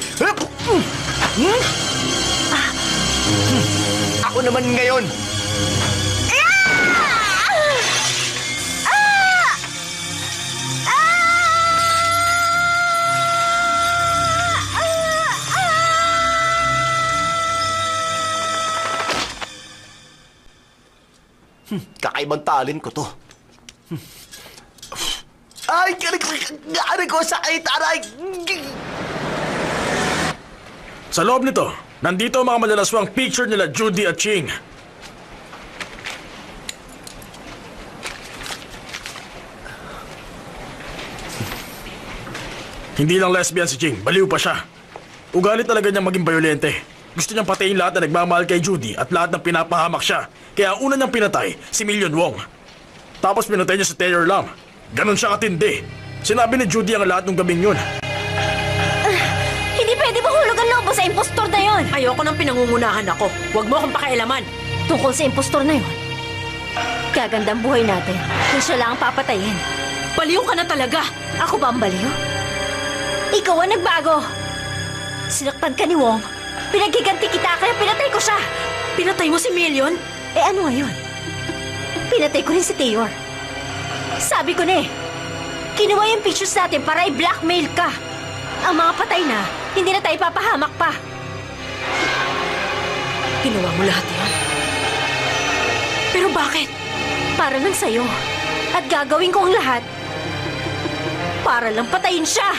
Ako naman ngayon. Kakaibang talent ko to. Ay, aray ko, sakit, aray! Sa loob nito, nandito ang mga malalaswang picture nila Judy at Ching. Hindi lang lesbian si Ching, baliw pa siya. Ugali talaga niyang maging bayolente. Gusto niyang patayin lahat na nagmamahal kay Judy at lahat ng pinapahamak siya. Kaya ang una niyang pinatay, si Million Wong. Tapos pinatay niya si Taylor Lam. Ganon siya katindi. Sinabi ni Judy ang lahat ng gabing yun. Hindi pwede mahulog ang lobo sa impostor na yon. Ayoko nang pinangungunahan ako. Huwag mo akong pakialaman. Tungkol sa impostor na yon. Gagandang buhay natin kung siya lang ang papatayin. Baliw ka na talaga. Ako ba ang baliw? Ikaw ang nagbago. Sinaktan ka ni Wong. Pinaghiganti kita kaya pinatay ko siya. Pinatay mo si Million? Ano ngayon? Pinatay ko rin si Taylor. Sabi ko na kinuha yung pictures natin para i-blackmail ka. Ang mga patay na, hindi na tayo papahamak pa. Ginawa mo lahat yan. Pero bakit? Para lang sa'yo. At gagawin ko ang lahat para lang patayin siya.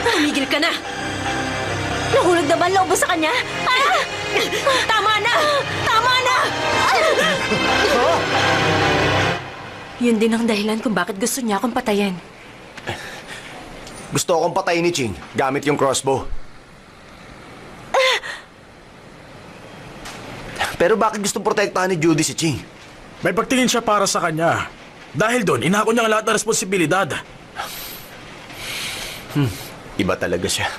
Tumigil ka na. Nahulog na ba ang loob mo sa kanya? Tama na! Tama na! Yun din ang dahilan kung bakit gusto niya akong patayin. Gusto akong patayin ni Ching gamit yung crossbow. Pero bakit gusto protektahan ni Judy si Ching? May pagtingin siya para sa kanya. Dahil doon, inako niya ang lahat ng responsibilidad. Iba talaga siya.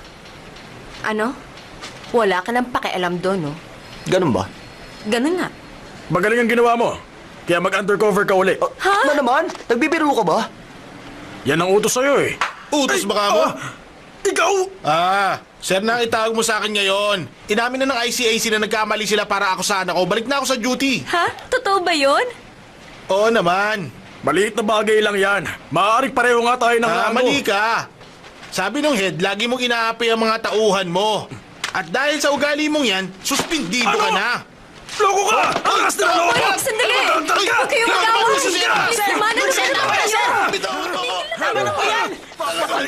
Ano? Wala ka nang pakialam doon, no? Ganun ba? Ganun nga. Magaling ang ginawa mo. Kaya mag-undercover ka uli. Ano naman? Nagbibiro ka ba? Yan ang utos sa'yo eh. Utos ba ka mo? Ikaw! Sir na itawag mo sa akin ngayon. Inamin na ng ICAC na nagkamali sila para ako sana ako. Balik na ako sa duty. Ha? Totoo ba yun? Oo naman. Maliit na bagay lang yan. Maaaring pareho nga tayo ng rango. Mali ka. Sabi nung head, lagi mong inaapi ang mga tauhan mo. At dahil sa ugali mong yan, suspindido ka na. Loko ka! Angas na loko! Hoy, sandali! Huwag kayong mag-away! Please, kumanan siya na kayo!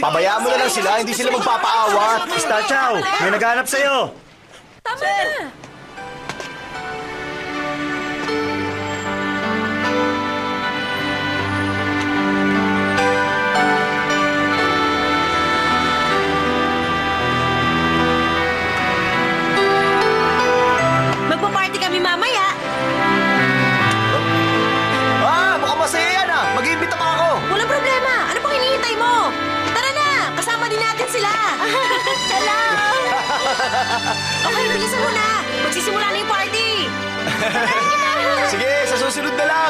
Pabayaan mo na lang sila, hindi sila magpapaawat. Star Chow, may naghanap sa'yo. Tama na! Magpa-party kami mamaya. Mukhang masaya yan Mag-iimbita pa ako. Walang problema. Ano pang hinihintay mo? Tara na! Kasama din natin sila. Salam! Okay, bilisan mo na. Magsisimula na yung party. Sige, sa susunod na lang.